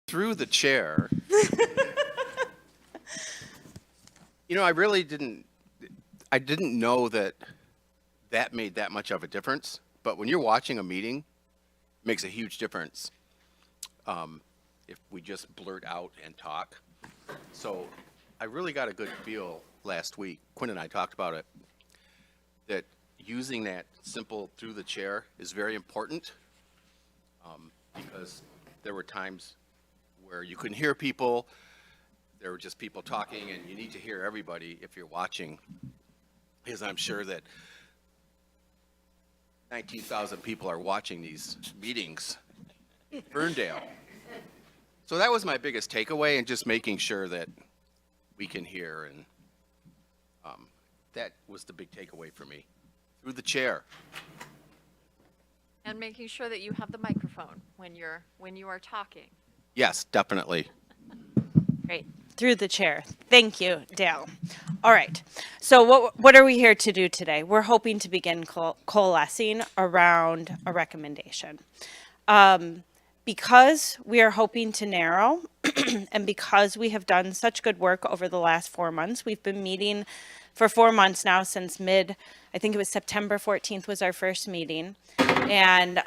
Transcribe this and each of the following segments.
Through the chair, I really I didn't know that made that much of a difference. But when you're watching a meeting, it makes a huge difference if we just blurt out and talk. So I really got a good feel last week. Quinn and I talked about it, that using that simple through the chair is very important because there were times where you couldn't hear people. There were just people talking, and you need to hear everybody if you're watching, because I'm sure that 19,000 people are watching these meetings in Ferndale. So that was my biggest takeaway, and just making sure that we can hear, and that was the big takeaway for me. Through the chair. And making sure that you have the microphone when you are talking. Yes, definitely. Great. Through the chair. Thank you, Dale. All right. So what are we here to do today? We're hoping to begin coalescing around a recommendation. Because we are hoping to narrow, and because we have done such good work over the last 4 months, we've been meeting for 4 months now since I think it was September 14th was our first meeting. And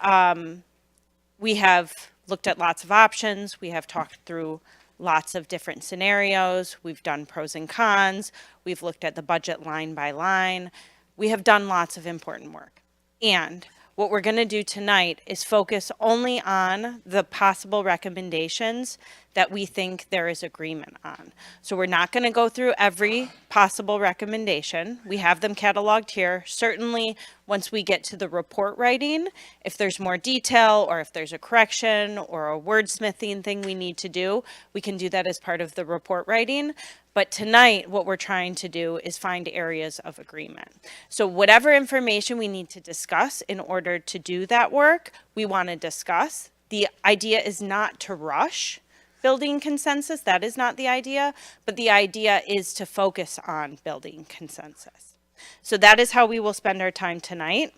we have looked at lots of options. We have talked through lots of different scenarios. We've done pros and cons. We've looked at the budget line by line. We have done lots of important work. And what we're going to do tonight is focus only on the possible recommendations that we think there is agreement on. So we're not going to go through every possible recommendation. We have them cataloged here. Certainly, once we get to the report writing, if there's more detail or if there's a correction or a wordsmithing thing we need to do, we can do that as part of the report writing. But tonight, what we're trying to do is find areas of agreement. So whatever information we need to discuss in order to do that work, we want to discuss. The idea is not to rush building consensus. That is not the idea. But the idea is to focus on building consensus. So that is how we will spend our time tonight.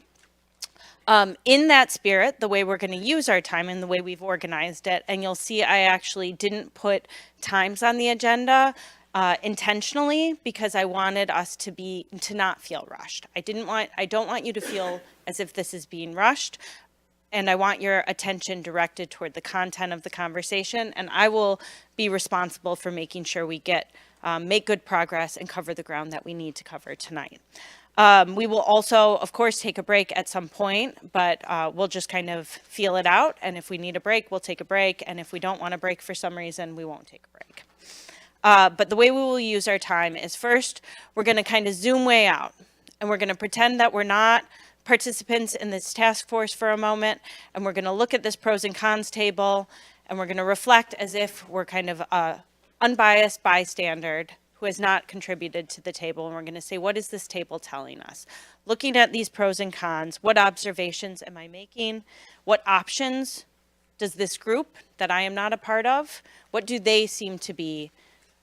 In that spirit, the way we're going to use our time and the way we've organized it, and you'll see I actually didn't put times on the agenda intentionally because I wanted us to not feel rushed. I don't want you to feel as if this is being rushed, and I want your attention directed toward the content of the conversation, and I will be responsible for making sure we make good progress and cover the ground that we need to cover tonight. We will also, of course, take a break at some point, but we'll just kind of feel it out, and if we need a break, we'll take a break, and if we don't want a break for some reason, we won't take a break. But the way we will use our time is first, we're going to kind of zoom way out, and we're going to pretend that we're not participants in this task force for a moment, and we're going to look at this pros and cons table, and we're going to reflect as if we're kind of a unbiased bystander who has not contributed to the table, and we're going to say, what is this table telling us? Looking at these pros and cons, what observations am I making? What options does this group that I am not a part of, what do they seem to be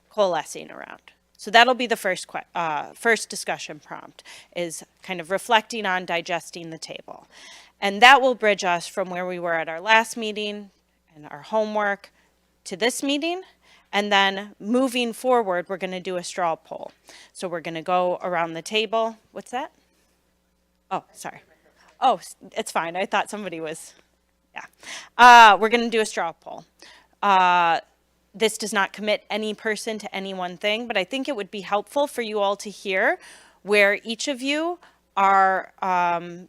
coalescing around? So that'll be the first discussion prompt, is kind of reflecting on digesting the table. And that will bridge us from where we were at our last meeting and our homework to this meeting. And then moving forward, we're going to do a straw poll. So we're going to go around the table. What's that? Oh, sorry. Oh, it's fine. I thought somebody was, yeah. We're going to do a straw poll. This does not commit any person to any one thing, but I think it would be helpful for you all to hear where each of you are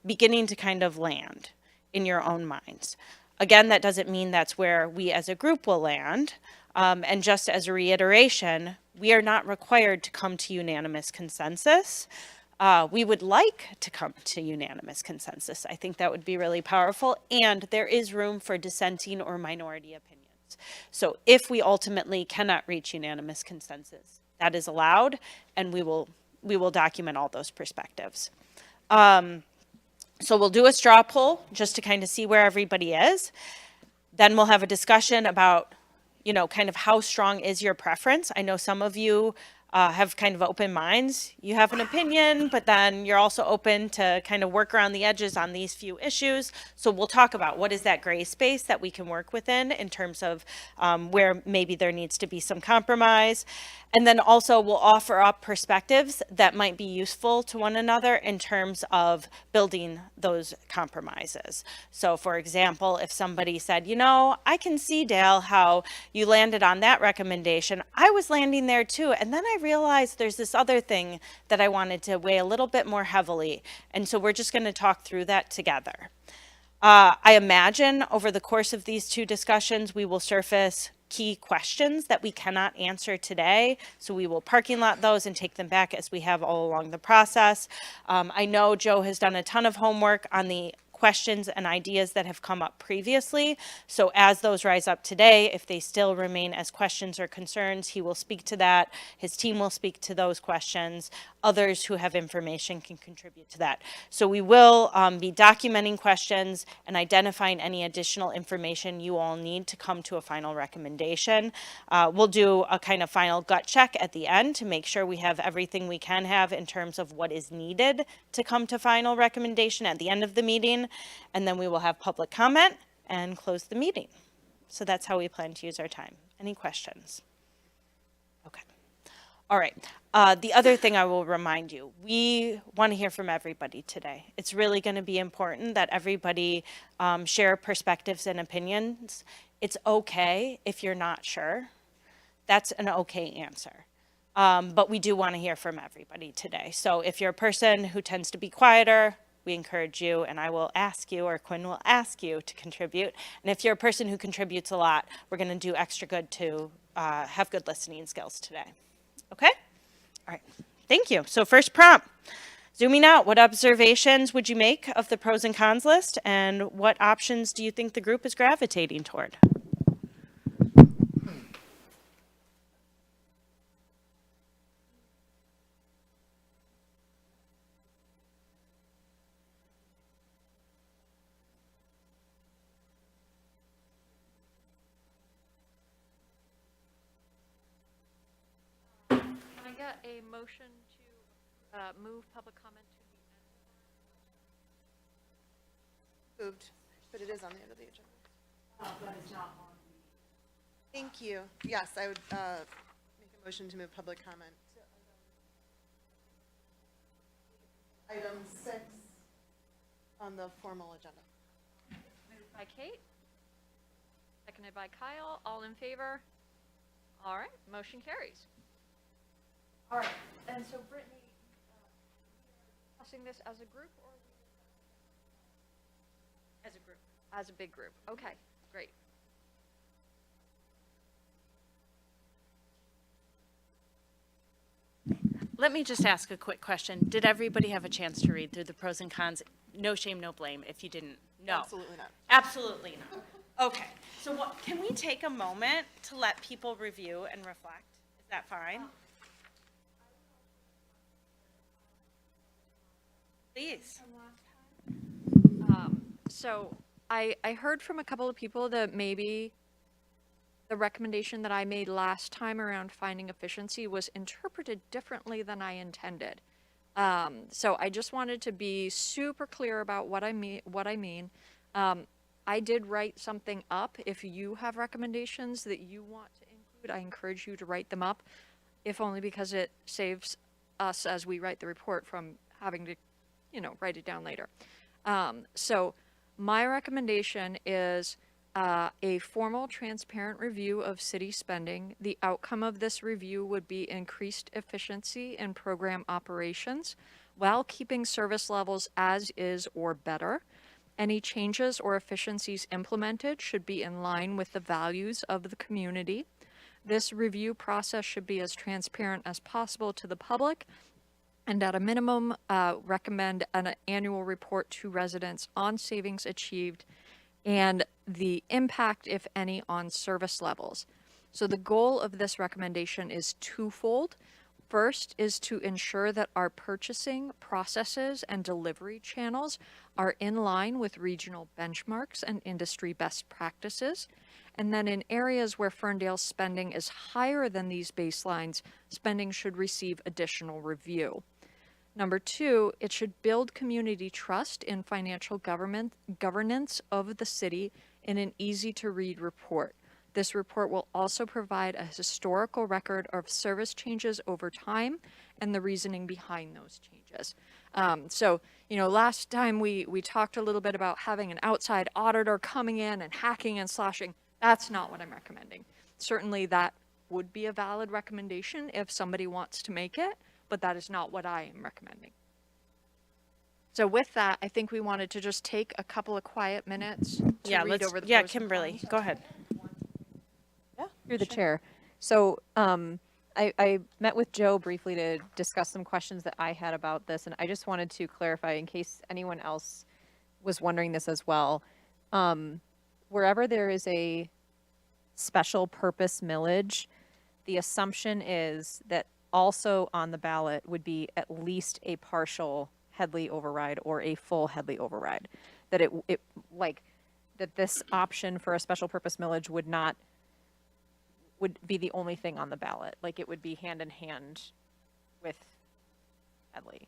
beginning to kind of land in your own minds. Again, that doesn't mean that's where we as a group will land. And just as a reiteration, we are not required to come to unanimous consensus. We would like to come to unanimous consensus. I think that would be really powerful. And there is room for dissenting or minority opinions. So if we ultimately cannot reach unanimous consensus, that is allowed, and we will document all those perspectives. So we'll do a straw poll just to kind of see where everybody is. Then we'll have a discussion about, kind of how strong is your preference. I know some of you have kind of open minds. You have an opinion, but then you're also open to kind of work around the edges on these few issues. So we'll talk about what is that gray space that we can work within in terms of where maybe there needs to be some compromise. And then also we'll offer up perspectives that might be useful to one another in terms of building those compromises. So for example, if somebody said, you know, I can see, Dale, how you landed on that recommendation. I was landing there too. And then I realized there's this other thing that I wanted to weigh a little bit more heavily. And so we're just going to talk through that together. I imagine over the course of these two discussions, we will surface key questions that we cannot answer today. So we will parking lot those and take them back as we have all along the process. I know Joe has done a ton of homework on the questions and ideas that have come up previously. So as those rise up today, if they still remain as questions or concerns, he will speak to that. His team will speak to those questions. Others who have information can contribute to that. So we will be documenting questions and identifying any additional information you all need to come to a final recommendation. We'll do a kind of final gut check at the end to make sure we have everything we can have in terms of what is needed to come to final recommendation at the end of the meeting. And then we will have public comment and close the meeting. So that's how we plan to use our time. Any questions? Okay. All right. The other thing I will remind you, we want to hear from everybody today. It's really going to be important that everybody share perspectives and opinions. It's okay if you're not sure. That's an okay answer. But we do want to hear from everybody today. So if you're a person who tends to be quieter, we encourage you, and I will ask you, or Quinn will ask you to contribute. And if you're a person who contributes a lot, we're going to do extra good to have good listening skills today. Okay? All right. Thank you. So first prompt, zooming out, what observations would you make of the pros and cons list, and what options do you think the group is gravitating toward? Can I get a motion to move public comment to the end? Moved, but it is on the end of the agenda. But it's not on the. Thank you. Yes, I would make a motion to move public comment. Item 6 on the formal agenda. Moved by Kate, seconded by Kyle. All in favor? All right, motion carries. All right, and so Brittany, discussing this as a group or? As a group. As a big group. Okay, great. Let me just ask a quick question. Did everybody have a chance to read through the pros and cons? No shame, no blame if you didn't. No. Absolutely not. Absolutely not. Okay. So what, can we take a moment to let people review and reflect? Is that fine? Please. So I heard from a couple of people that maybe the recommendation that I made last time around finding efficiency was interpreted differently than I intended. So I just wanted to be super clear about what I mean. I did write something up. If you have recommendations that you want to include, I encourage you to write them up, if only because it saves us as we write the report from having to, write it down later. So my recommendation is a formal, transparent review of city spending. The outcome of this review would be increased efficiency in program operations while keeping service levels as is or better. Any changes or efficiencies implemented should be in line with the values of the community. This review process should be as transparent as possible to the public, and at a minimum, recommend an annual report to residents on savings achieved and the impact, if any, on service levels. So the goal of this recommendation is twofold. First is to ensure that our purchasing processes and delivery channels are in line with regional benchmarks and industry best practices. And then in areas where Ferndale's spending is higher than these baselines, spending should receive additional review. Number two, it should build community trust in financial governance of the city in an easy to read report. This report will also provide a historical record of service changes over time and the reasoning behind those changes. So, last time we talked a little bit about having an outside auditor coming in and hacking and slashing. That's not what I'm recommending. Certainly that would be a valid recommendation if somebody wants to make it, but that is not what I am recommending. So with that, I think we wanted to just take a couple of quiet minutes to read over the pros and Kimberly, cons. go ahead. Through the chair. So I met with Joe briefly to discuss some questions that I had about this, and I just wanted to clarify in case anyone else was wondering this as well. Wherever there is a special purpose millage, the assumption is that also on the ballot would be at least a partial Headley override or a full Headley override. That that this option for a special purpose millage would be the only thing on the ballot. Like it would be hand in hand with Headley.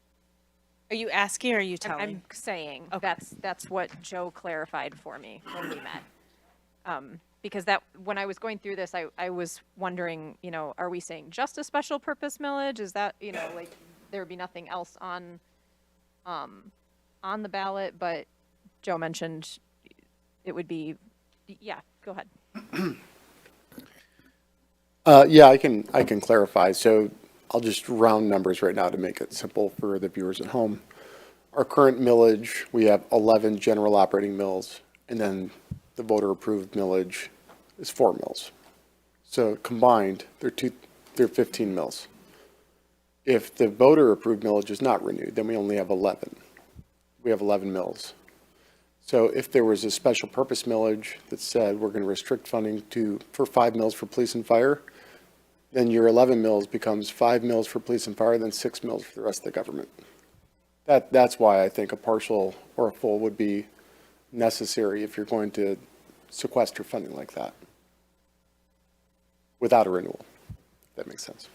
Are you asking or are you I'm telling? saying Okay. that's what Joe clarified for me when we met. Because when I was going through this, I was wondering, are we saying just a special purpose millage? Is that, like there would be nothing else on the ballot? But Joe mentioned it would be, yeah, go ahead. Yeah, I can clarify. So I'll just round numbers right now to make it simple for the viewers at home. Our current millage, we have 11 general operating mills, and then the voter-approved millage is 4 mills. So combined, they're 15 mills. If the voter-approved millage is not renewed, then we only have 11. We have 11 mills. So if there was a special purpose millage that said we're going to restrict funding for 5 mills for police and fire, then your 11 mills becomes 5 mills for police and fire, then 6 mills for the rest of the government. That's why I think a partial or a full would be necessary if you're going to sequester funding like that without a renewal, if that makes sense.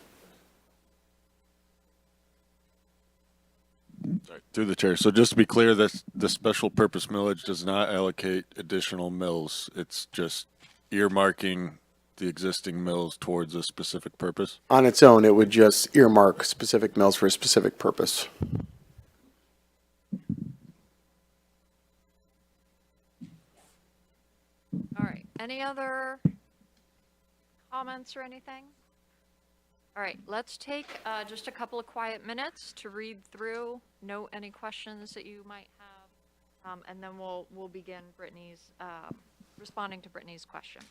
Sorry, through the chair. So just to be clear, that the special purpose millage does not allocate additional mills. It's just earmarking the existing mills towards a specific purpose. On its own, it would just earmark specific mills for a specific purpose. All right, any other comments or anything? All right, let's take just a couple of quiet minutes to read through, note any questions that you might have, and then we'll begin Brittany's, responding to Brittany's question.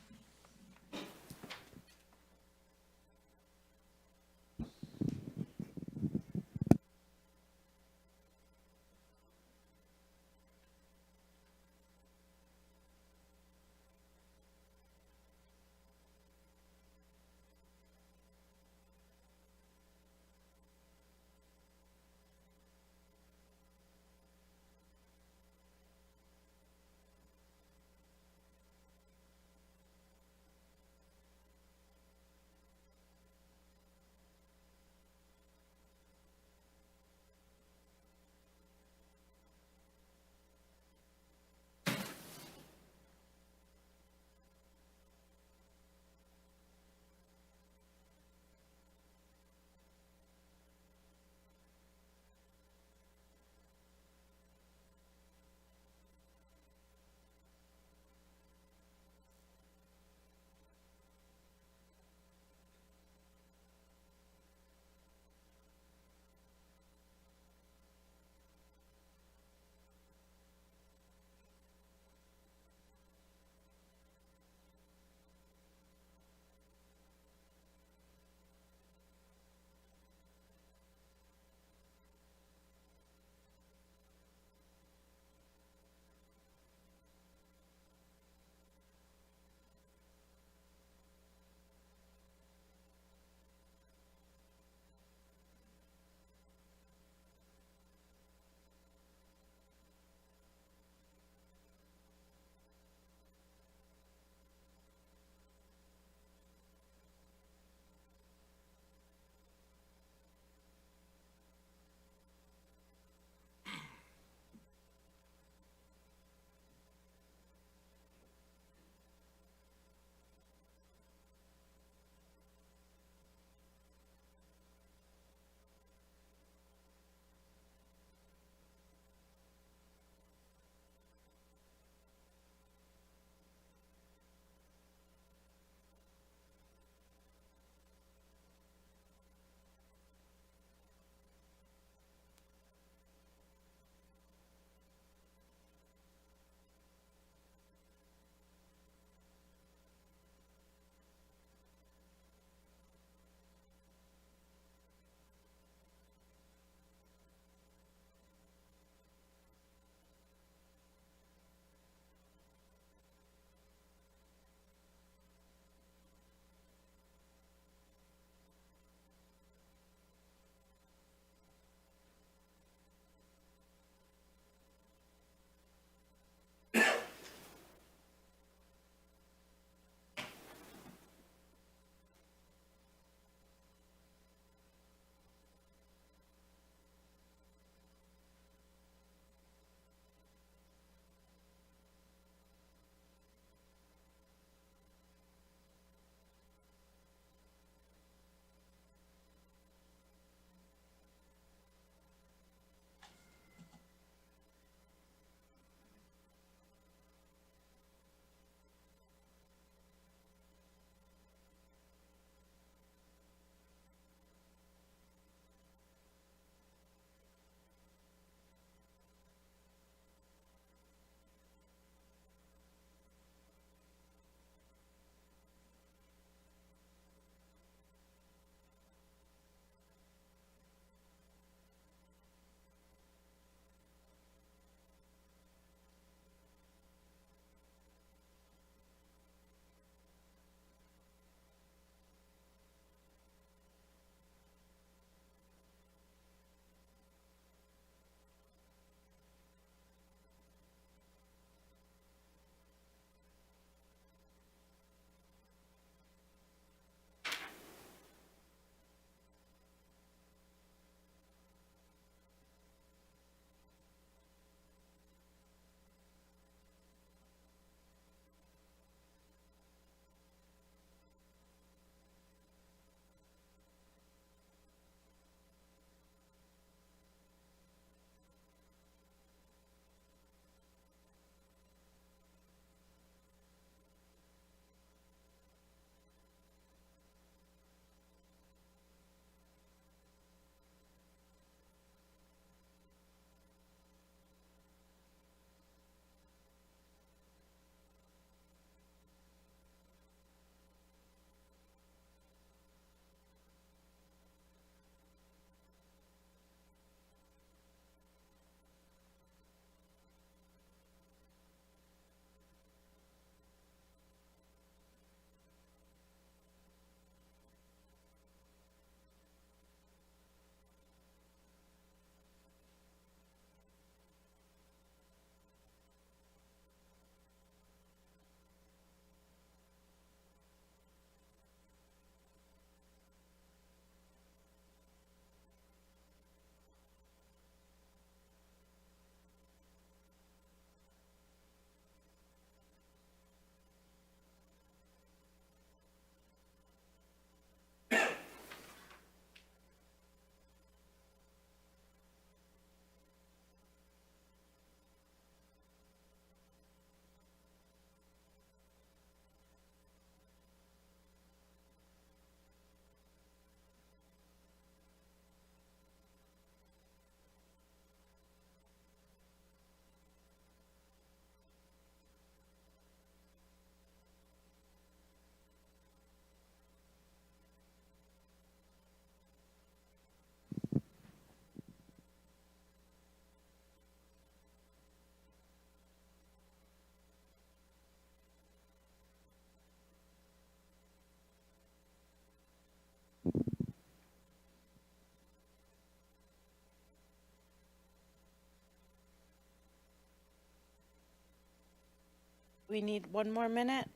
We need one more minute?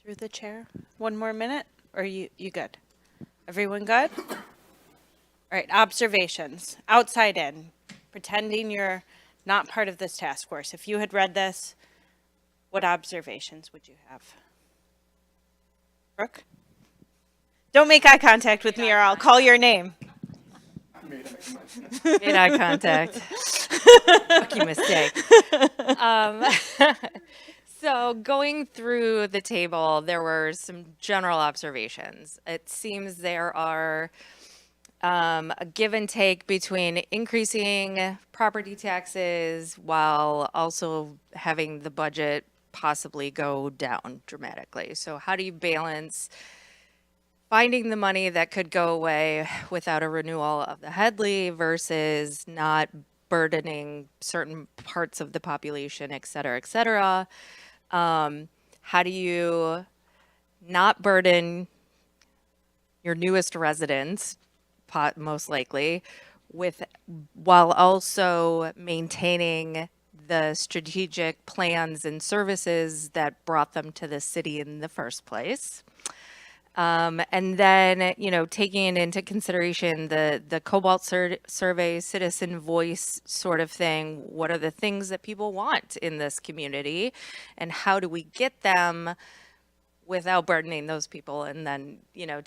Through the chair? One more minute? Or you good? Everyone good? All right, observations, outside in, pretending you're not part of this task force. If you had read this, what observations would you have? Brooke? Don't make eye contact with me or I'll call your name. Made eye contact. Rookie mistake. Um, so going through the table, there were some general observations. It seems there are a give and take between increasing property taxes while also having the budget possibly go down dramatically. So how do you balance finding the money that could go away without a renewal of the Headley versus not burdening certain parts of the population, et cetera, et cetera? How do you not burden your newest residents, most likely, with while also maintaining the strategic plans and services that brought them to the city in the first place? And then, you know, taking into consideration the Cobalt survey, citizen voice sort of thing, what are the things that people want in this community, and how do we get them without burdening those people? And then, you know,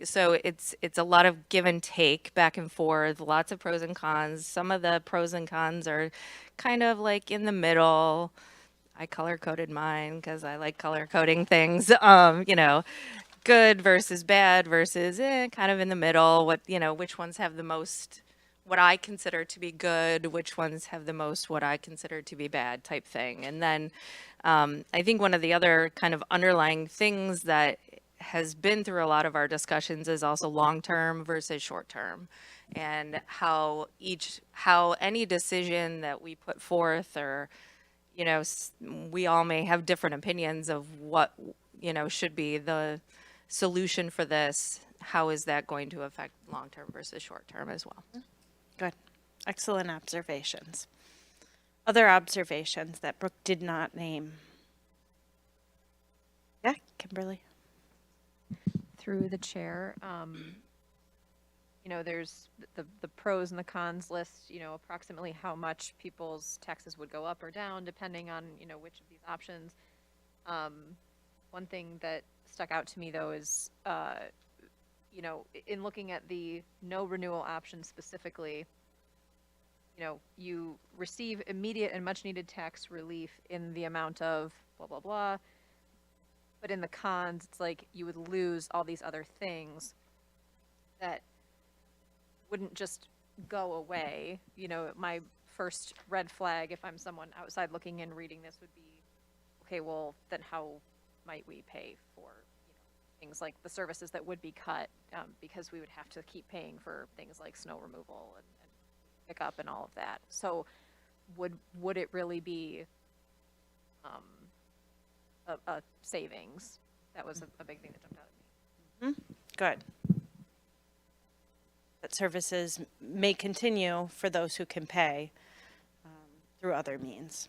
so it's a lot of give and take, back and forth, lots of pros and cons. Some of the pros and cons are kind of like in the middle. I color coded mine because I like color coding things. You know, good versus bad versus kind of in the middle. What, you know, which ones have the most what I consider to be good, which ones have the most what I consider to be bad type thing. And then I think one of the other kind of underlying things that has been through a lot of our discussions is also long-term versus short-term, and how any decision that we put forth, or, you know, we all may have different opinions of what, you know, should be the solution for this. How is that going to affect long-term versus short-term as well? Good. Excellent observations. Other observations that Brooke did not name? Yeah, Kimberly. Through the chair, you know, there's the pros and the cons list, you know, approximately how much people's taxes would go up or down depending on, you know, which of these options. One thing that stuck out to me though is, you know, in looking at the no renewal option specifically, you know, you receive immediate and much needed tax relief in the amount of blah, blah, blah. But in the cons, it's like you would lose all these other things that wouldn't just go away. You know, my first red flag, if I'm someone outside looking in reading this, would be, okay, well, then how might we pay for, you know, things like the services that would be cut, because we would have to keep paying for things like snow removal and pickup and all of that. So would it really be a savings? That was a big thing that jumped out at me. Good. That services may continue for those who can pay through other means.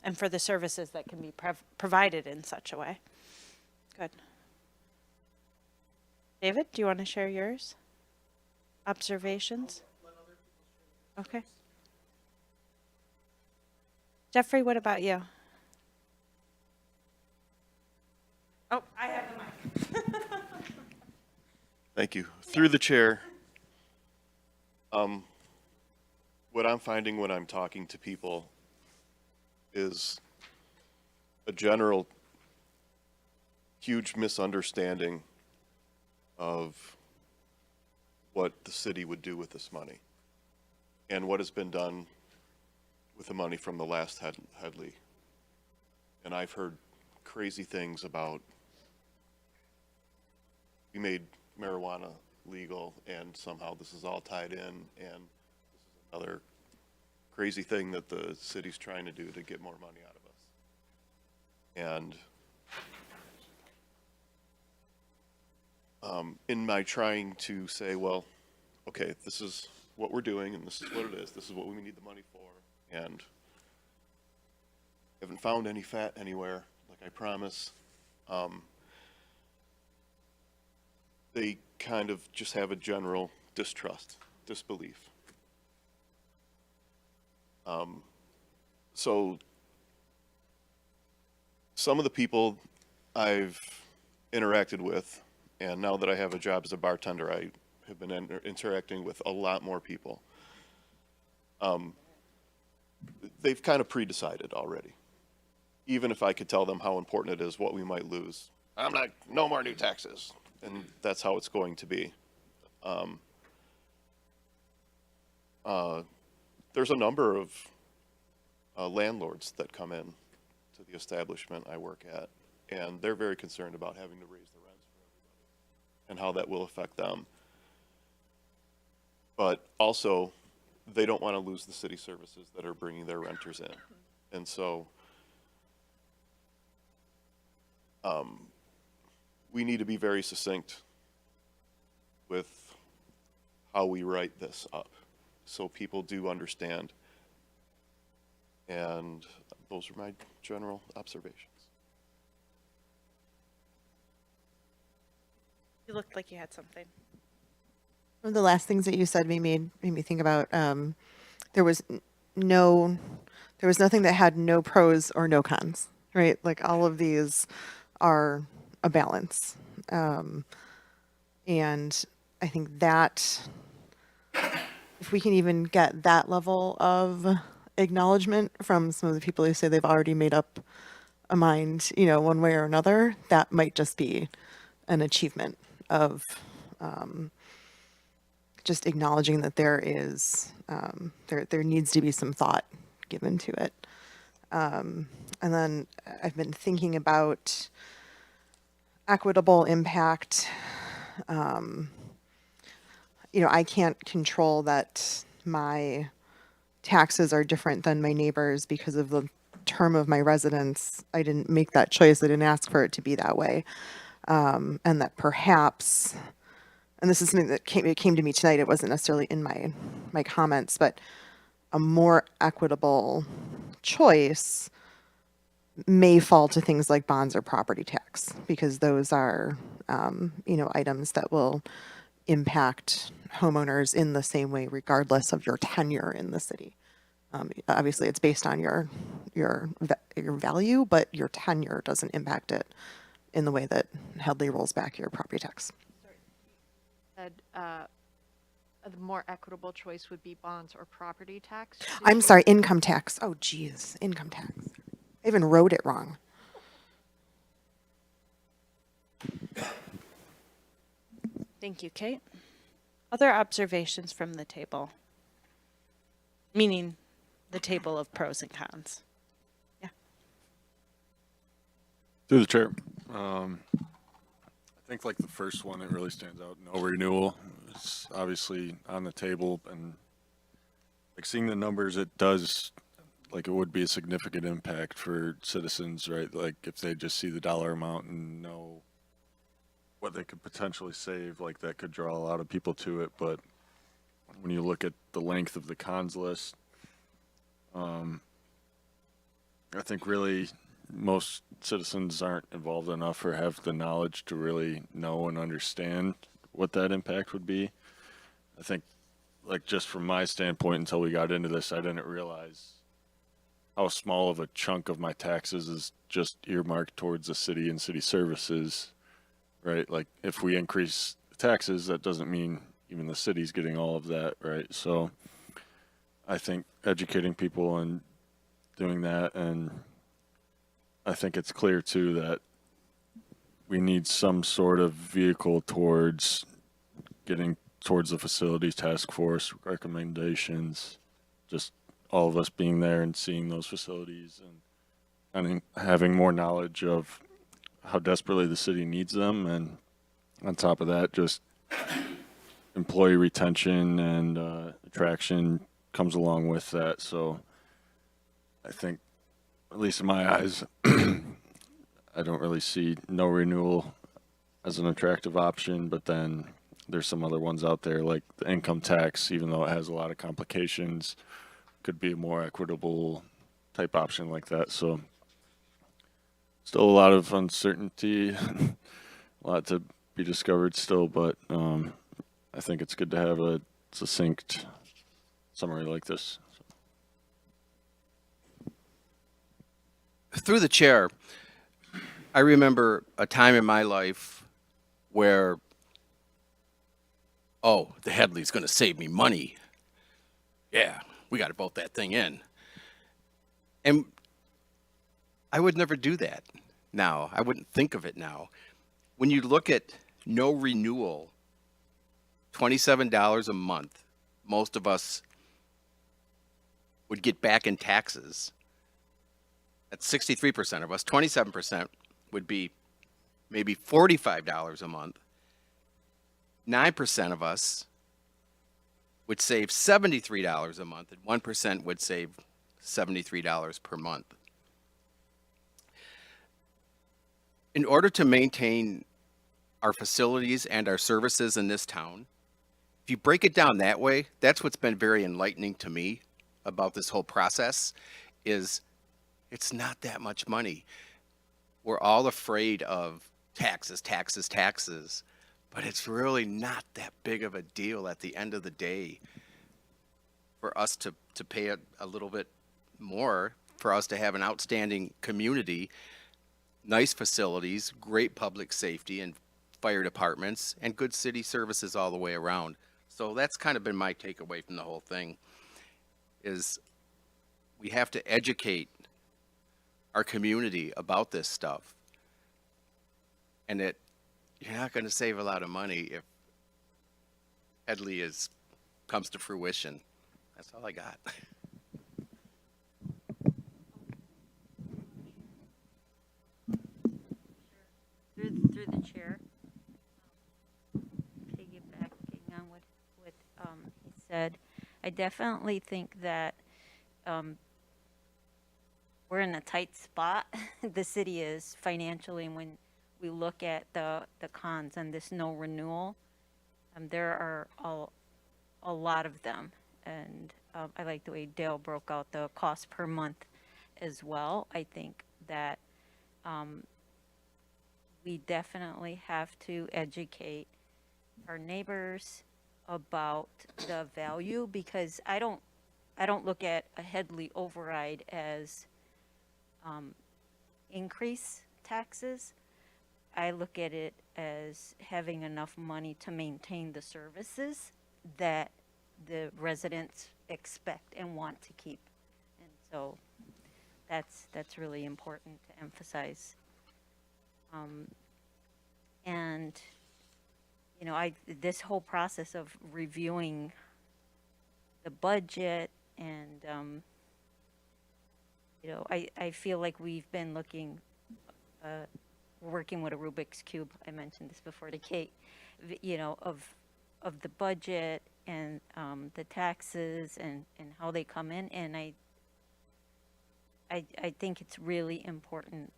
And for the services that can be provided in such a way. Good. David, do you want to share yours? Observations? Okay. Jeffrey, what about you? Oh, I have the mic. Thank you. Through the chair, what I'm finding when I'm talking to people is a general huge misunderstanding of what the city would do with this money and what has been done with the money from the last Headley. And I've heard crazy things about, we made marijuana legal and somehow this is all tied in, and this is another crazy thing that the city's trying to do to get more money out of us. And in my trying to say, well, okay, this is what we're doing and this is what it is, this is what we need the money for, and Haven't found any fat anywhere, like I promise. They kind of just have a general distrust, disbelief. So some of the people I've interacted with, and now that I have a job as a bartender, I have been interacting with a lot more people. They've kind of pre-decided already. Even if I could tell them how important it is, what we might lose, I'm like, no more new taxes. And that's how it's going to be. There's a number of landlords that come in to the establishment I work at, and they're very concerned about having to raise the rents for everybody and how that will affect them. But also, they don't want to lose the city services that are bringing their renters in. And so we need to be very succinct with how we write this up so people do understand. And those are my general observations. You looked like you had something. One of the last things that you said made me think about, there was nothing that had no pros or no cons, right? Like all of these are a balance. And I think that if we can even get that level of acknowledgement from some of the people who say they've already made up a mind, one way or another, that might just be an achievement of just acknowledging that there is there needs to be some thought given to it. And then I've been thinking about equitable impact. I can't control that my taxes are different than my neighbors because of the term of my residence. I didn't make that choice. I didn't ask for it to be that way. And that perhaps, and this is something that came to me tonight, it wasn't necessarily in my comments, but a more equitable choice may fall to things like bonds or property tax, because those are, items that will impact homeowners in the same way, regardless of your tenure in the city. Obviously, it's based on your value, but your tenure doesn't impact it in the way that Headley rolls back your property tax. Said, the more equitable choice would be bonds or property tax. I'm sorry, income tax. Oh, geez, income tax. I even wrote it wrong. Thank you, Kate. Other observations from the table? Meaning the table of pros and cons. Yeah. Through the chair. I think like the first one, it really stands out. No renewal. It's obviously on the table, and like seeing the numbers, it does, like it would be a significant impact for citizens, right? Like if they just see the dollar amount and know what they could potentially save, like that could draw a lot of people to it. But when you look at the length of the cons list, I think really most citizens aren't involved enough or have the knowledge to really know and understand what that impact would be. I think, like, just from my standpoint, until we got into this, I didn't realize how small of a chunk of my taxes is just earmarked towards the city and city services, right? Like, if we increase taxes, that doesn't mean even the city's getting all of that, right? So I think educating people and doing that, and I think it's clear too that we need some sort of vehicle towards getting towards the facilities task force recommendations, just all of us being there and seeing those facilities and having more knowledge of how desperately the city needs them. And on top of that, just employee retention and attraction comes along with that. So I think, at least in my eyes, I don't really see no renewal as an attractive option, but then there's some other ones out there like the income tax, even though it has a lot of complications, could be a more equitable type option like that. So still a lot of uncertainty, a lot to be discovered still, but I think it's good to have a succinct summary like this. Through the chair, I remember a time in my life where, oh, the Headley's going to save me money. Yeah, we got to vote that thing in. And I would never do that now. I wouldn't think of it now. When you look at no renewal, $27 a month, most of us would get back in taxes. That's 63% of us. 27% would be maybe $45 a month. 9% of us would save $73 a month, and 1% would save $73 per month. In order to maintain our facilities and our services in this town, if you break it down that way, that's what's been very enlightening to me about this whole process, is it's not that much money. We're all afraid of taxes, taxes, taxes, but it's really not that big of a deal at the end of the day for us to pay a little bit more, for us to have an outstanding community, nice facilities, great public safety and fire departments, and good city services all the way around. So that's kind of been my takeaway from the whole thing, is we have to educate our community about this stuff. And that you're not going to save a lot of money if Headley comes to fruition. That's all I got. Through the chair, piggybacking on what he said, I definitely think that we're in a tight spot. The city is financially, and when we look at the cons and this no renewal, there are a lot of them. And I like the way Dale broke out the cost per month as well. I think that we definitely have to educate our neighbors about the value, because I don't look at a Headley override as increase taxes. I look at it as having enough money to maintain the services that the residents expect and want to keep. And so that's really important to emphasize. And you know, this whole process of reviewing the budget and you know, I feel like we've been working with a Rubik's Cube. I mentioned this before to Kate, you know, of the budget and the taxes and how they come in. And I think it's really important.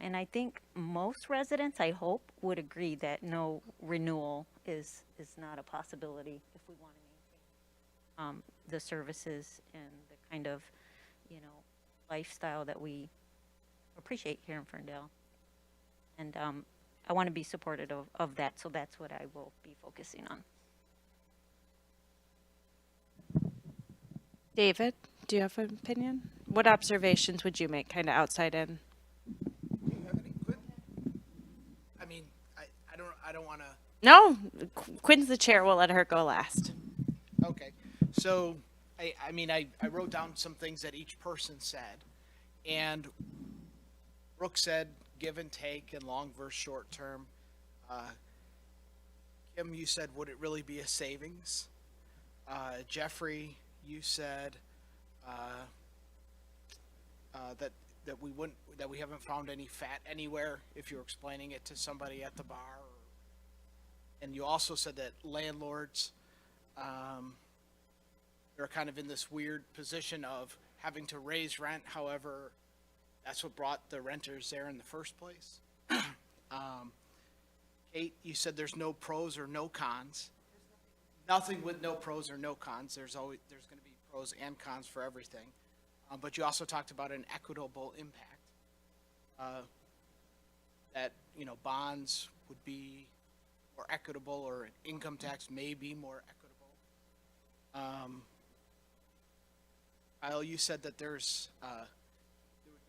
And I think most residents, I hope, would agree that no renewal is not a possibility if we want to maintain the services and the kind of, you know, lifestyle that we appreciate here in Ferndale. And I want to be supportive of that, so that's what I will be focusing on. David, do you have an opinion? What observations would you make, kind of outside in? Do you have any, Quinn? I mean, I don't want to. No, Quinn's the chair. We'll let her go last. Okay, so I mean, I wrote down some things that each person said, and Brooke said give and take and long versus short term. Kim, you said, would it really be a savings? Jeffrey, you said that we haven't found any fat anywhere if you're explaining it to somebody at the bar. And you also said that landlords, they're kind of in this weird position of having to raise rent. However, that's what brought the renters there in the first place. Kate, you said there's no pros or no cons. Nothing with no pros or no cons. There's going to be pros and cons for everything. But you also talked about an equitable impact. That, you know, bonds would be more equitable, or an income tax may be more equitable. Kyle, you said that there would be a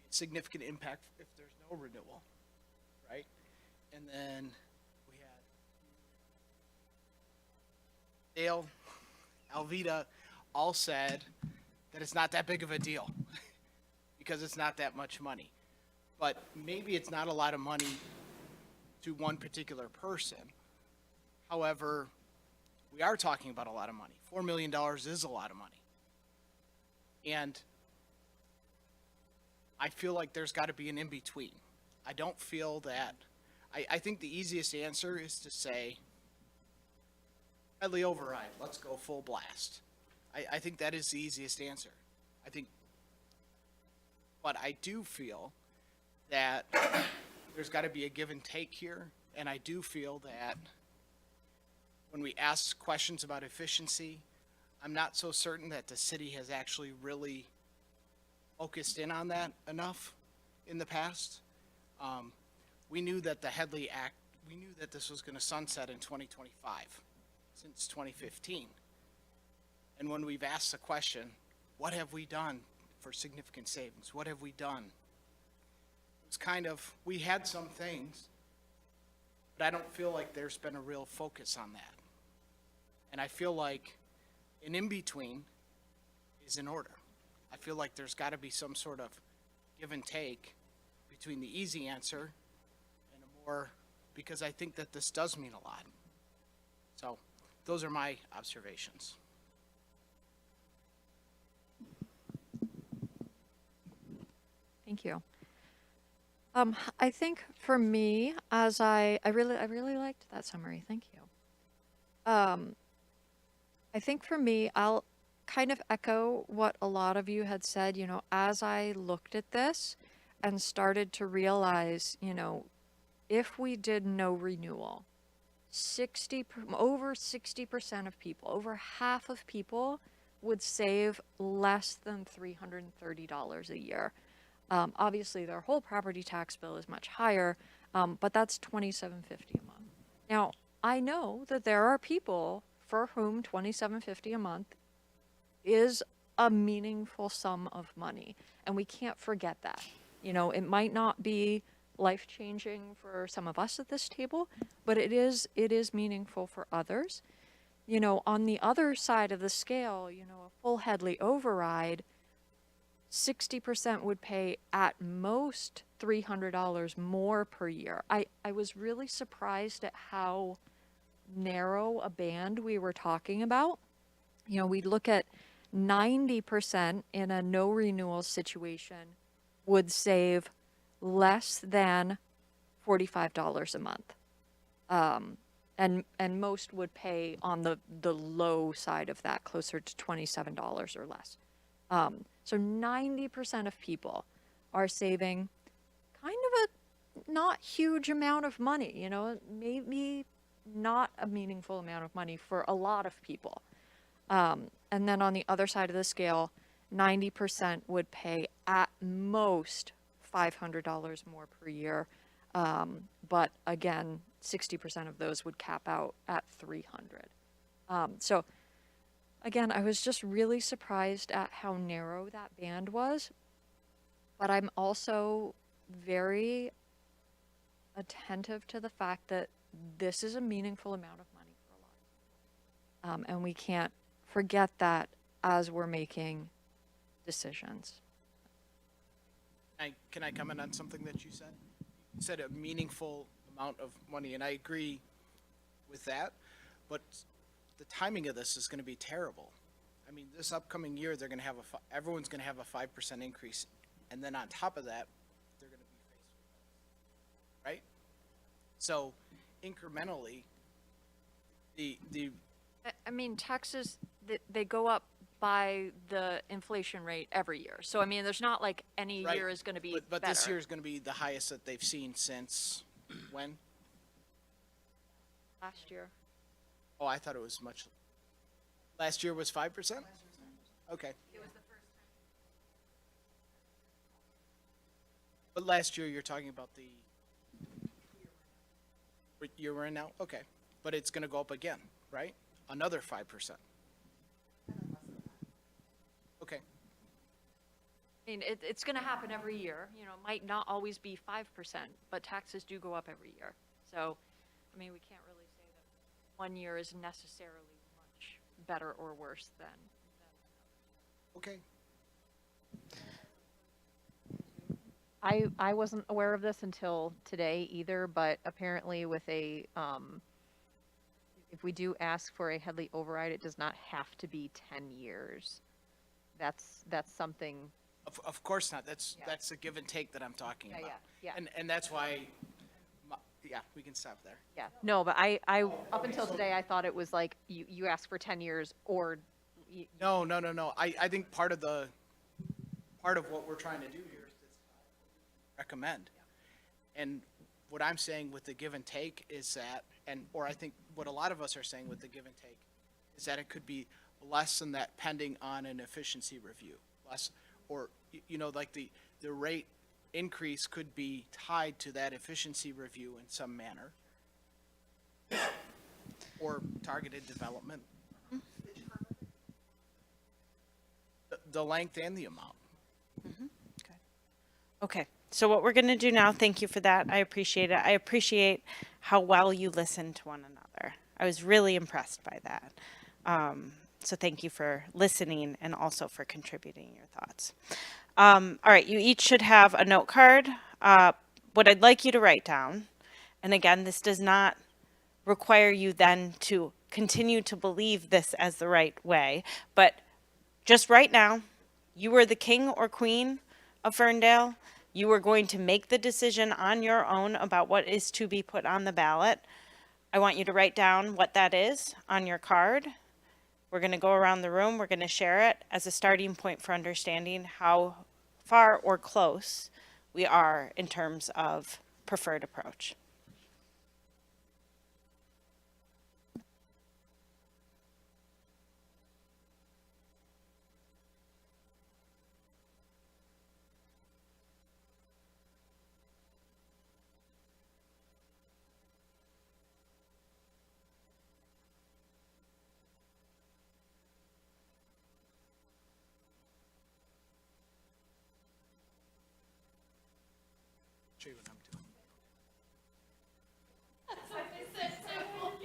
significant impact if there's no renewal, right? And then we had Dale, Alvita, all said that it's not that big of a deal because it's not that much money. But maybe it's not a lot of money to one particular person. However, we are talking about a lot of money. $4 million is a lot of money. And I feel like there's got to be an in-between. I don't feel that, I think the easiest answer is to say, Headley override, let's go full blast. I think that is the easiest answer. But I do feel that there's got to be a give and take here, and I do feel that when we ask questions about efficiency, I'm not so certain that the city has actually really focused in on that enough in the past. We knew that the Headley Act, we knew that this was going to sunset in 2025, since 2015. And when we've asked the question, what have we done for significant savings? What have we done? It's kind of, we had some things, but I don't feel like there's been a real focus on that. And I feel like an in-between is in order. I feel like there's got to be some sort of give and take between the easy answer and a more, because I think that this does mean a lot. So those are my observations. Thank you. I think for me, as I really liked that summary. Thank you. I think for me, I'll kind of echo what a lot of you had said, you know, as I looked at this and started to realize, you know, if we did no renewal, over 60% of people, over half of people would save less than $330 a year. Obviously, their whole property tax bill is much higher, but that's $27.50 a month. Now, I know that there are people for whom $27.50 a month is a meaningful sum of money, and we can't forget that. You know, it might not be life-changing for some of us at this table, but it is meaningful for others. You know, on the other side of the scale, you know, a full Headley override, 60% would pay at most $300 more per year. I was really surprised at how narrow a band we were talking about. You know, we look at 90% in a no renewal situation would save less than $45 a month. And most would pay on the low side of that, closer to $27 or less. So 90% of people are saving kind of a not huge amount of money, you know, maybe not a meaningful amount of money for a lot of people. And then on the other side of the scale, 90% would pay at most $500 more per year. But again, 60% of those would cap out at $300. So again, I was just really surprised at how narrow that band was, but I'm also very attentive to the fact that this is a meaningful amount of money for a lot. And we can't forget that as we're making decisions. Can I comment on something that you said? You said a meaningful amount of money, and I agree with that, but the timing of this is going to be terrible. I mean, this upcoming year, they're going to have everyone's going to have a 5% increase, and then on top of that, they're going to be faced with that, right? So, incrementally, I mean, taxes, they go up by the inflation rate every year. So, I mean, there's not like any right, year is going to be but better. this year is going to be the highest that they've seen since when? Last year. Oh, I thought it was much. Last year was 5%? Okay. It was the first time. But last year, you're talking about the what year we're in now? Okay. But it's gonna go up again, right? Another 5%. Okay. I mean, it's going to happen every year. You know, it might not always be 5%, but taxes do go up every year. So, I mean, we can't really say that one year is necessarily much better or worse than. Okay. I wasn't aware of this until today either, but apparently with a, if we do ask for a Headley override, it does not have to be 10 years. That's something, Of course not. That's Yeah. that's the give and take that I'm talking Yeah, about. yeah. And that's why, yeah, we can stop there. yeah. No, but I, up until today, I thought it was like, you ask for 10 years or. No. I think part of what we're trying to do here is recommend. And what I'm saying with the give and take is that, or I think what a lot of us are saying with the give and take is that it could be less than that pending on an efficiency review. Less, or, like the rate increase could be tied to that efficiency review in some manner. Or targeted development. The length and the amount. Okay, so what we're going to do now, thank you for that. I appreciate it. I appreciate how well you listen to one another. I was really impressed by that. So thank you for listening and also for contributing your thoughts. All right, you each should have a note card. What I'd like you to write down, and again, this does not require you then to continue to believe this as the right way, but just right now, you are the king or queen of Ferndale. You are going to make the decision on your own about what is to be put on the ballot. I want you to write down what that is on your card. We're going to go around the room. We're going to share it as a starting point for understanding how far or close we are in terms of preferred approach. Show you what I'm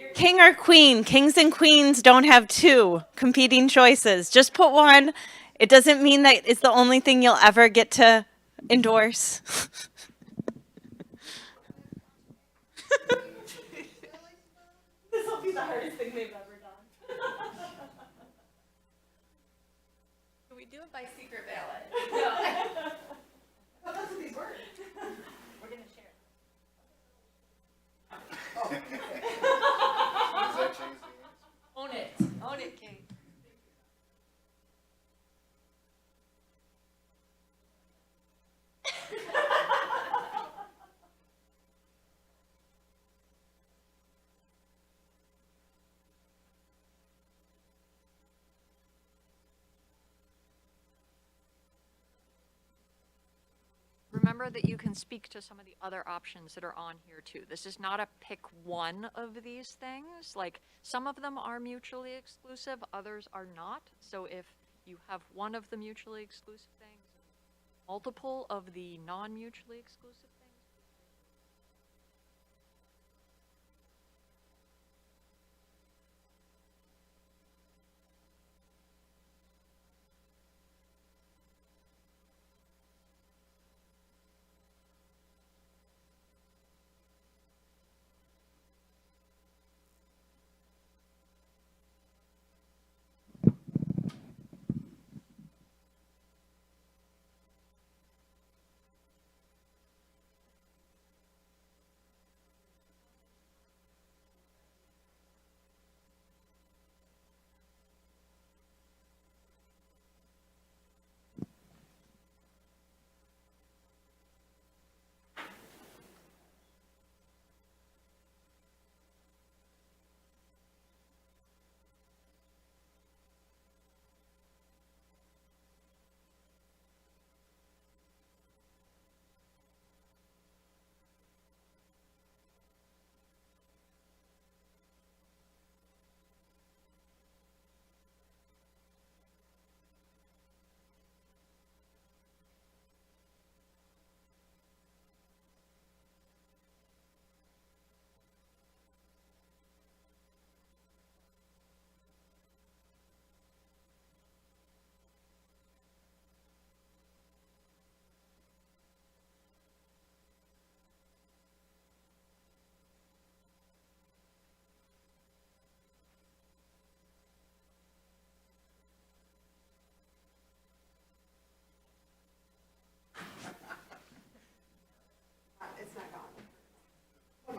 doing. King or queen? Kings and queens don't have two competing choices. Just put one. It doesn't mean that it's the only thing you'll ever get to endorse. This will be the hardest thing they've ever done. Can we do it by secret ballot? That's what these were. We're going to share it. Own it. Own it, Kate. Remember that you can speak to some of the other options that are on here too. This is not a pick one of these things. Like, some of them are mutually exclusive, others are not. So if you have one of the mutually exclusive things, multiple of the non-mutually exclusive things.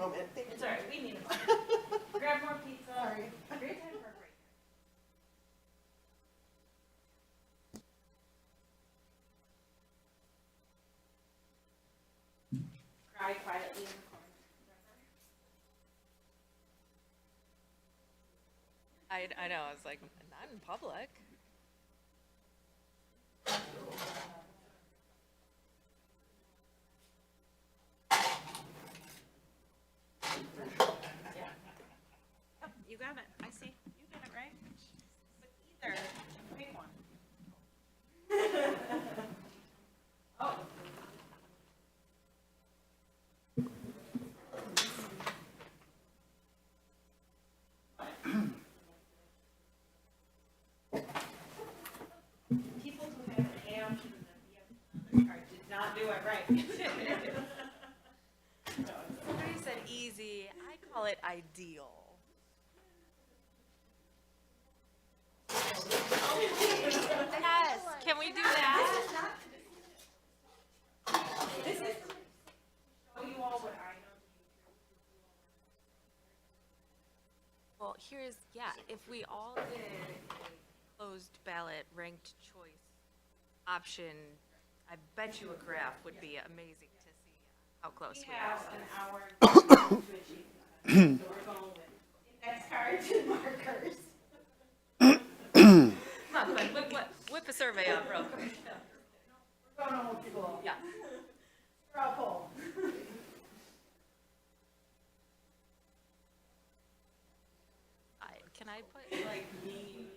moment. It's all right, we need a grab more pizza. Sorry. Great time for a break. Cry quietly in the corner. I know. I was like, not in public. You got it. I see. You got it, right? But either, pick one. People who have an A option and an B option on their card did not do it right. Somebody said easy. I call it ideal. Yes. Can we do that? Well, if we all did a closed ballot ranked choice option, I bet you a graph would be amazing to see how close we are. An hour to achieve that. So we're going with index cards and markers. Come on, whip a survey up real quick. We're going old school. Yeah. Straw poll. Can I put like me?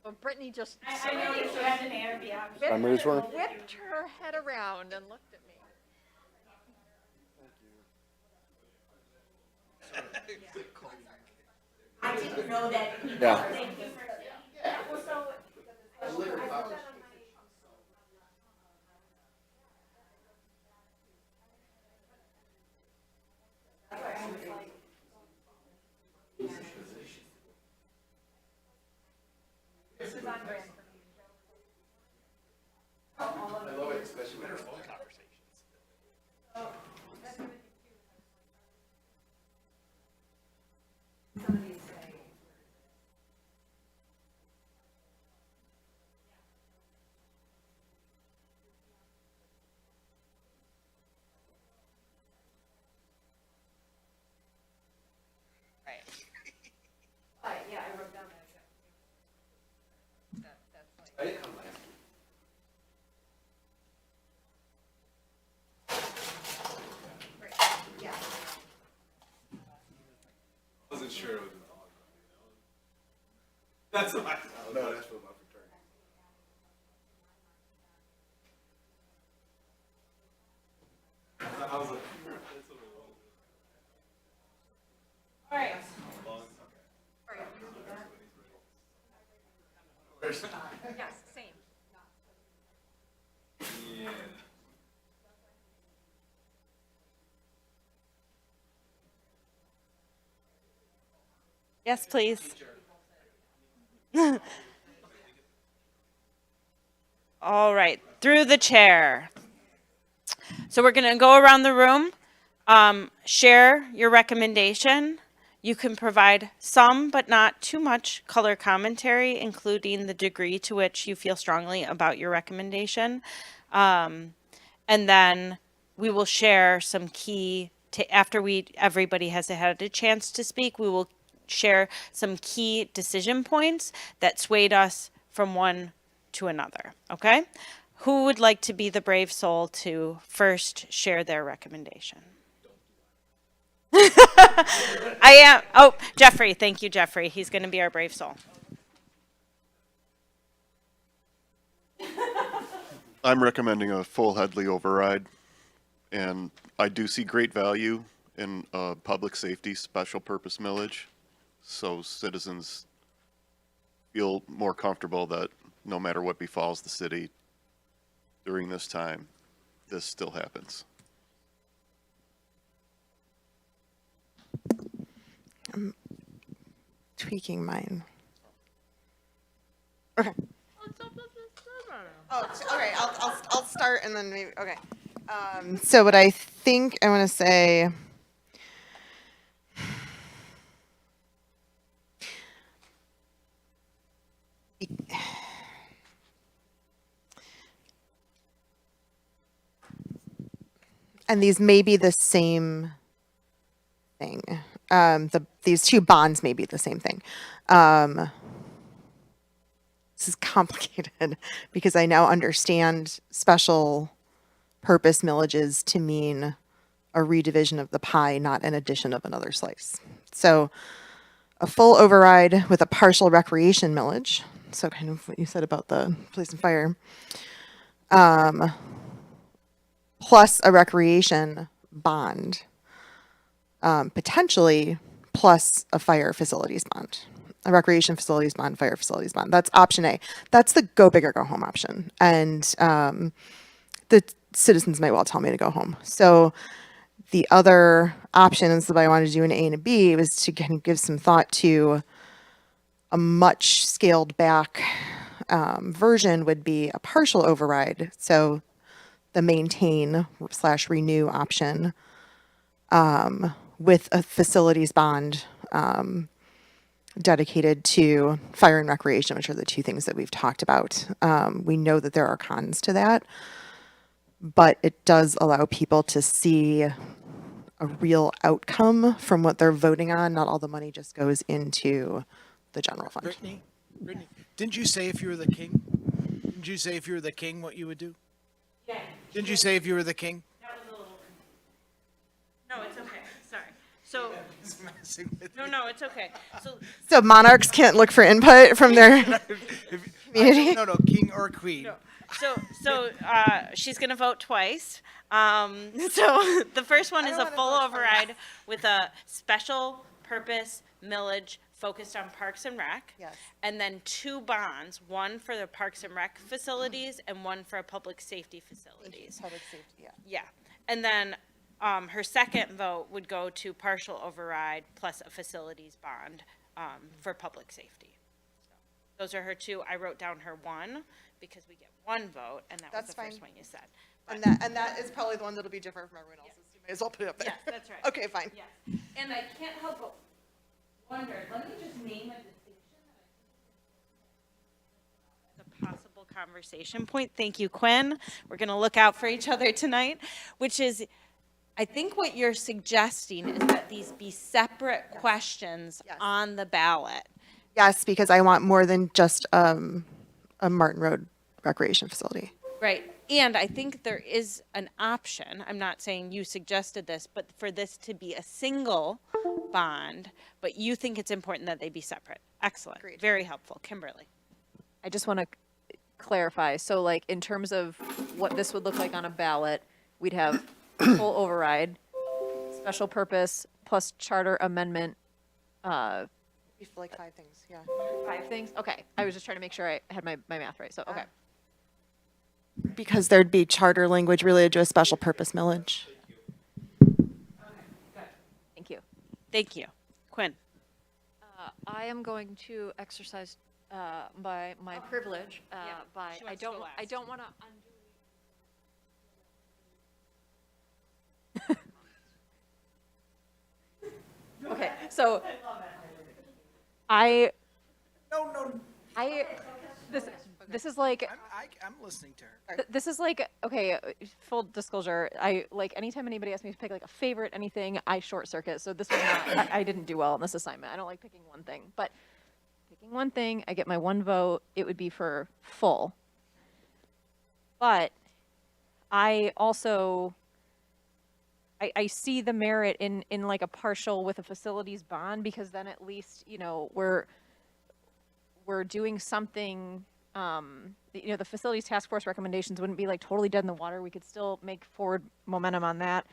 Well, Brittany just I know you had an A or B option. Memories were? whipped her head around and looked at me. I didn't know that. Yeah. Thank you for that. Well, so. Yeah, I wrote down that. That's like. Wasn't sure it was an dog. That's what I thought. No, that's for my fraternity. I was like, that's what it was. All right. Yes, same. Yeah. Yes, please. All right, through the chair. So we're going to go around the room, share your recommendation. You can provide some, but not too much, color commentary, including the degree to which you feel strongly about your recommendation. And then we will share some key, after everybody has had a chance to speak, we will share some key decision points that swayed us from one to another, okay? Who would like to be the brave soul to first share their recommendation? I am. Oh, Jeffrey. Thank you, Jeffrey. He's going to be our brave soul. I'm recommending a full Headley override, and I do see great value in a public safety special purpose millage. so citizens feel more comfortable that no matter what befalls the city during this time, this still happens. Tweaking mine. Okay. Oh, okay. I'll start and then maybe. Okay. So what I think I want to say. And these may be the same thing. These two bonds may be the same thing. This is complicated because I now understand special purpose millages to mean a redivision of the pie, not an addition of another slice. So a full override with a partial recreation millage. So kind of what you said about the police and fire. Plus a recreation bond, potentially plus a fire facilities bond, a recreation facilities bond, fire facilities bond. That's option A. That's the go big or go home option. And the citizens might well tell me to go home. So the other options that I wanted to do in A and B was to kind of give some thought to a much scaled back version would be a partial override. So the maintain / renew option with a facilities bond dedicated to fire and recreation, which are the two things that we've talked about. We know that there are cons to that, but it does allow people to see a real outcome from what they're voting on. Not all the money just goes into the general fund. Brittany, didn't you say if you were the king? Didn't you say if you were the king, what you would do? Yeah. Didn't you say if you were the king? That was a little. No, it's okay. Sorry. So, no, it's okay. So monarchs can't look for input from their community? No, king or queen. So she's going to vote twice. So the first one is a full override with a special purpose millage focused on Parks and Rec. Yes. And then two bonds, one for the Parks and Rec facilities and one for public safety facilities. Public safety, yeah. Yeah. And then her second vote would go to partial override plus a facilities bond for public safety. So those are her two. I wrote down her one because we get one vote, and that was the first one you said. And that is probably the one that'll be different from everyone else's. You may as well put it up there. Yes, that's right. Okay, fine. Yes. And I can't help but wonder, let me just name a distinction that I think is a possible conversation point. Thank you, Quinn. We're going to look out for each other tonight, which is, I think what you're suggesting is that these be separate questions on the ballot. Yes, because I want more than just a Martin Road recreation facility. Right. And I think there is an option, I'm not saying you suggested this, but for this to be a single bond, but you think it's important that they be separate. Excellent. Agreed. Very helpful. Kimberly. I just want to clarify. So like in terms of what this would look like on a ballot, we'd have full override, special purpose, plus charter amendment. Like 5 things, yeah. 5 things? Okay. I was just trying to make sure I had my math right. So, okay. Because there'd be charter language related to a special purpose millage. Thank you. Thank you. Quinn. I am going to exercise my privilege by she I wants to go don't last. want to undo. Okay, so I this is like I'm listening to her. this is like, okay, full disclosure, I like anytime anybody asks me to pick like a favorite anything, I short circuit. So this was not, I didn't do well on this assignment. I don't like picking one thing, but picking one thing, I get my one vote, it would be for full. But I also, I see the merit in like a partial with a facilities bond, because then at least, you know, we're doing something, you know, the facilities task force recommendations wouldn't be like totally dead in the water. We could still make forward momentum on that.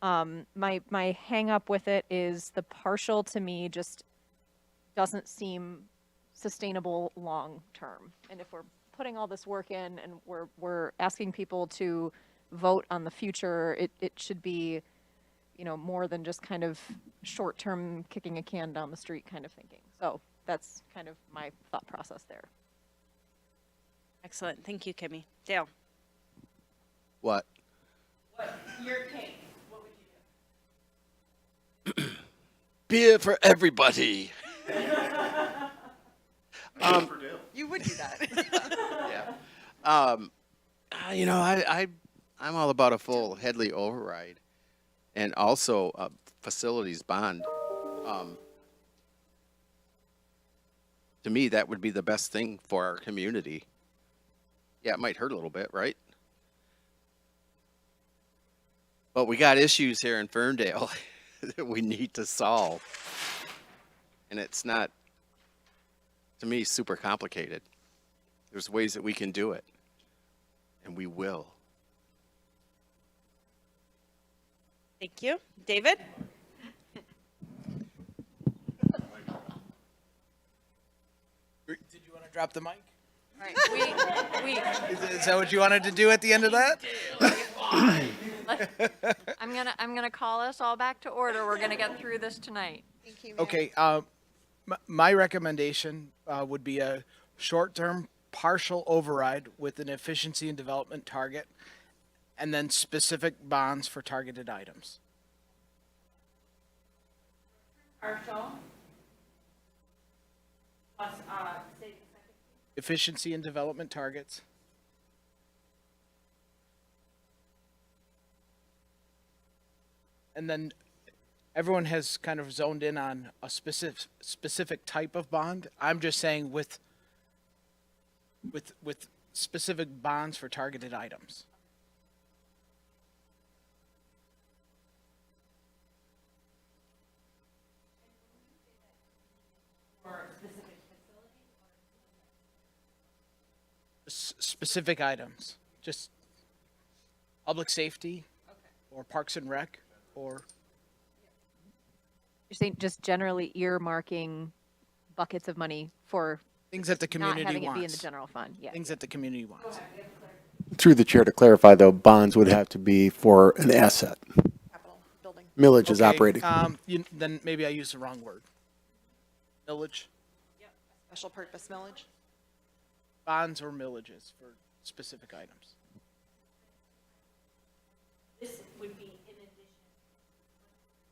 My hang up with it is the partial, to me, just doesn't seem sustainable long term. And if we're putting all this work in and we're asking people to vote on the future, it should be, you know, more than just kind of short term kicking a can down the street kind of thinking. So that's kind of my thought process there. Excellent. Thank you, Kimmy. Dale. What? Your take. What would you Beer for everybody. You would do that. Yeah. You know, I'm all about a full Headley override, and also a facilities bond. To me, that would be the best thing for our community. Yeah, it might hurt a little bit, right? But we got issues here in Ferndale that we need to solve. And it's not, to me, super complicated. There's ways that we can do it. And we will. Thank you. David? Did you want to drop the mic? All right, Is that what you wanted to do at the end of that? I'm gonna call us all back to order. We're gonna get through this tonight. Okay, my recommendation would be a short-term partial override with an efficiency and development target, and then specific bonds for targeted items. Partial. Plus, Efficiency and development targets. And then everyone has kind of zoned in on a specific type of bond. I'm just saying with specific bonds for targeted items. Specific items, just public safety, or Parks and Rec, or You're saying just generally earmarking buckets of money for things that the not community having it be in the wants. general fund. Yeah. Things that the community wants. Through the chair to clarify, though, bonds would have to be for an asset. Capital building. Millage is Okay, operating. then maybe I used the wrong word. Millage, Special purpose millage. bonds or millages for specific items. this would be in addition.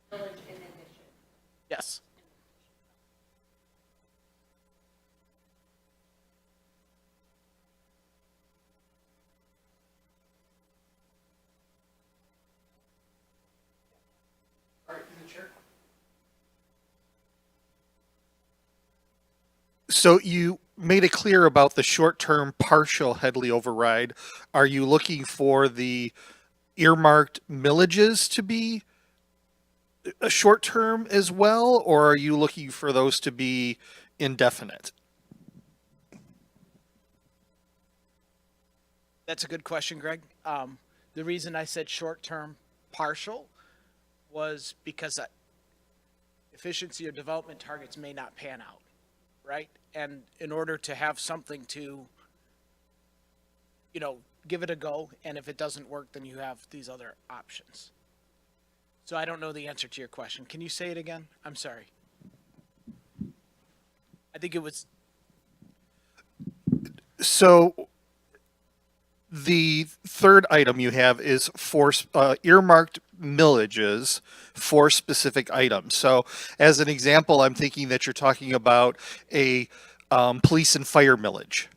Village in addition. Yes. So you made it clear about the short-term partial Headley override. Are you looking for the earmarked millages to be a short-term as well, or are you looking for those to be indefinite? That's a good question, Greg. The reason I said short-term partial was because efficiency or development targets may not pan out, right? And in order to have something to, give it a go, and if it doesn't work, then you have these other options. So I don't know the answer to your question. Can you say it again? I'm sorry. I think it was, So the third item you have is for earmarked millages for specific items. So as an example, I'm thinking that you're talking about a police and fire millage.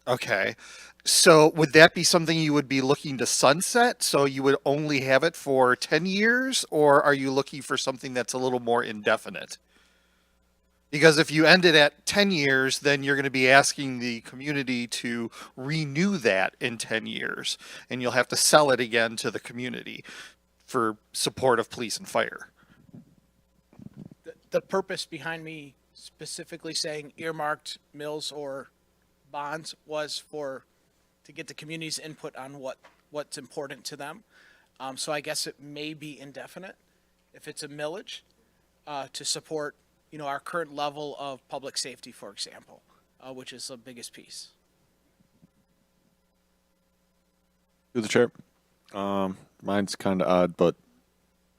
Okay. So would that be something you would be looking to sunset? So you would only have it for 10 years, or are you looking for something that's a little more indefinite? Because if you end it at 10 years, then you're going to be asking the community to renew that in 10 years, and you'll have to sell it again to the community for support of police and fire. the purpose behind me specifically saying earmarked mills or bonds was to get the community's input on what's important to them. So I guess it may be indefinite if it's a millage, to support, our current level of public safety, for example, which is the biggest piece. Through the chair. Mine's kind of odd, but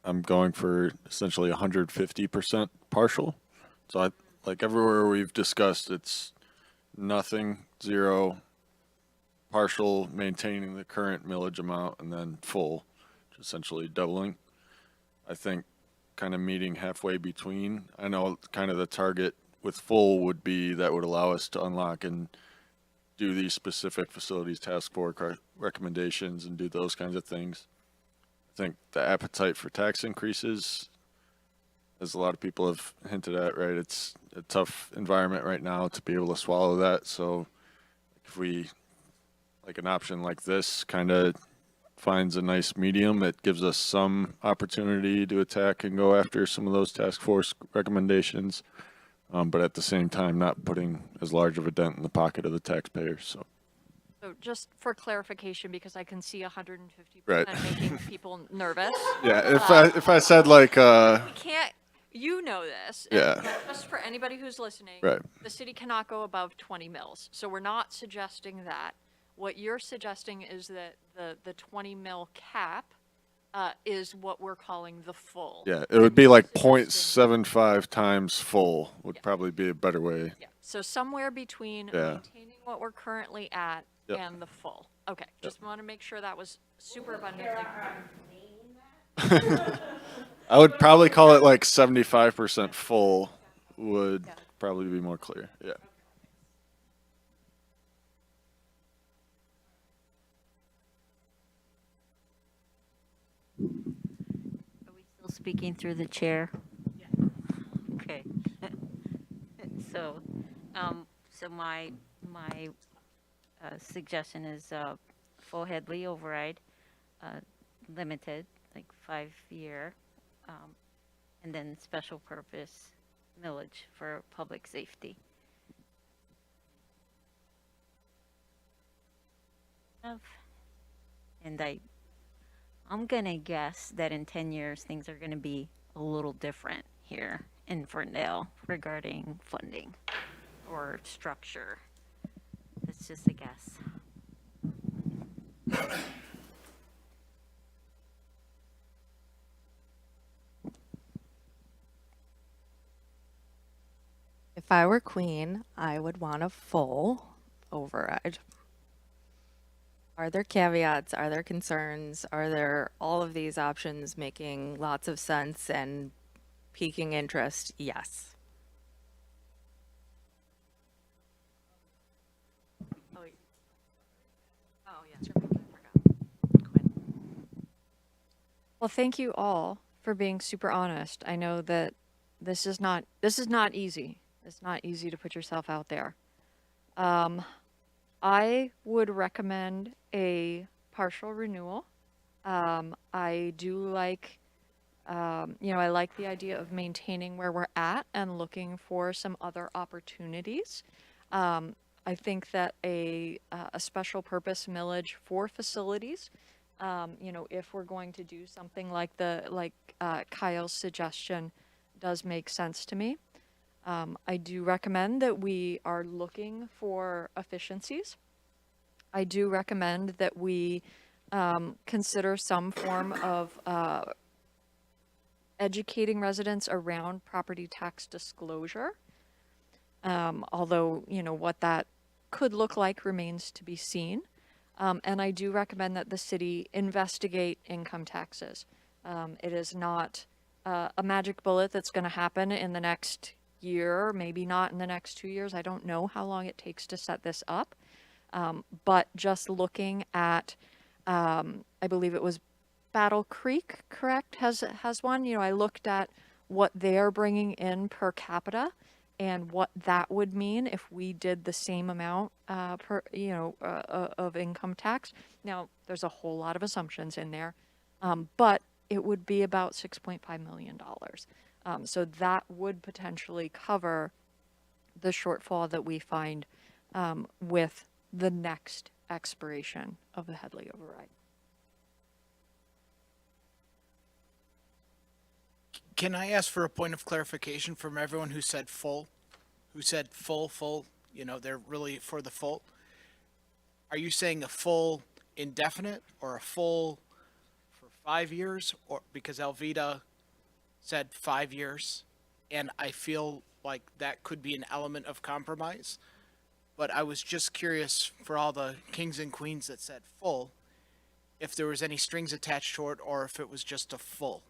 I'm going for essentially 150% partial. So like everywhere we've discussed, it's nothing, zero, partial, maintaining the current millage amount, and then full, essentially doubling. I think kind of meeting halfway between. I know kind of the target with full would be that would allow us to unlock and do these specific facilities task force recommendations and do those kinds of things. I think the appetite for tax increases, as a lot of people have hinted at, right? It's a tough environment right now to be able to swallow that. So if we, like an option like this, kind of finds a nice medium, it gives us some opportunity to attack and go after some of those task force recommendations, but at the same time, not putting as large of a dent in the pocket of the taxpayers. So just for clarification, because I can see 150% Right. making people nervous. Yeah, if I said like We can't, you know this. and Yeah. Just for anybody who's listening. Right. The city cannot go above 20 mils. So we're not suggesting that. What you're suggesting is that the 20 mil cap is what we're calling the full. yeah, it would be like Suggesting- 0.75 times full would Yeah. probably be a better way. Yeah, so somewhere between Yeah. maintaining what we're currently at Yep. and the full. Okay, just want to make sure that was super abundantly. I would probably call it like 75% full would probably be more clear. Yeah. Are we still speaking through the chair? Okay. So, so my suggestion is full Headley override, limited, like 5-year, and then special purpose millage for public safety. And I'm gonna guess that in 10 years, things are gonna be a little different here in Ferndale regarding funding or structure. It's just a guess. If I were queen, I would want a full override. Are there caveats? Are there concerns? Are there all of these options making lots of sense and piquing interest? Yes. Oh, yes. Well, thank you all for being super honest. I know that this is not easy. It's not easy to put yourself out there. I would recommend a partial renewal. I do like, I like the idea of maintaining where we're at and looking for some other opportunities. I think that a special purpose millage for facilities, if we're going to do something like Kyle's suggestion, does make sense to me. I do recommend that we are looking for efficiencies. I do recommend that we consider some form of educating residents around property tax disclosure. Although, what that could look like remains to be seen. And I do recommend that the city investigate income taxes. It is not a magic bullet that's going to happen in the next year, maybe not in the next 2 years. I don't know how long it takes to set this up. But just looking at, I believe it was Battle Creek, correct, has one. I looked at what they're bringing in per capita and what that would mean if we did the same amount of income tax. Now, there's a whole lot of assumptions in there, but it would be about $6.5 million. So that would potentially cover the shortfall that we find with the next expiration of the Headley override. Can I ask for a point of clarification from everyone who said full? Who said full, they're really for the full? Are you saying a full indefinite or a full for 5 years? Or because Alvita said 5 years, and I feel like that could be an element of compromise. But I was just curious for all the kings and queens that said full, if there was any strings attached to it or if it was just a full.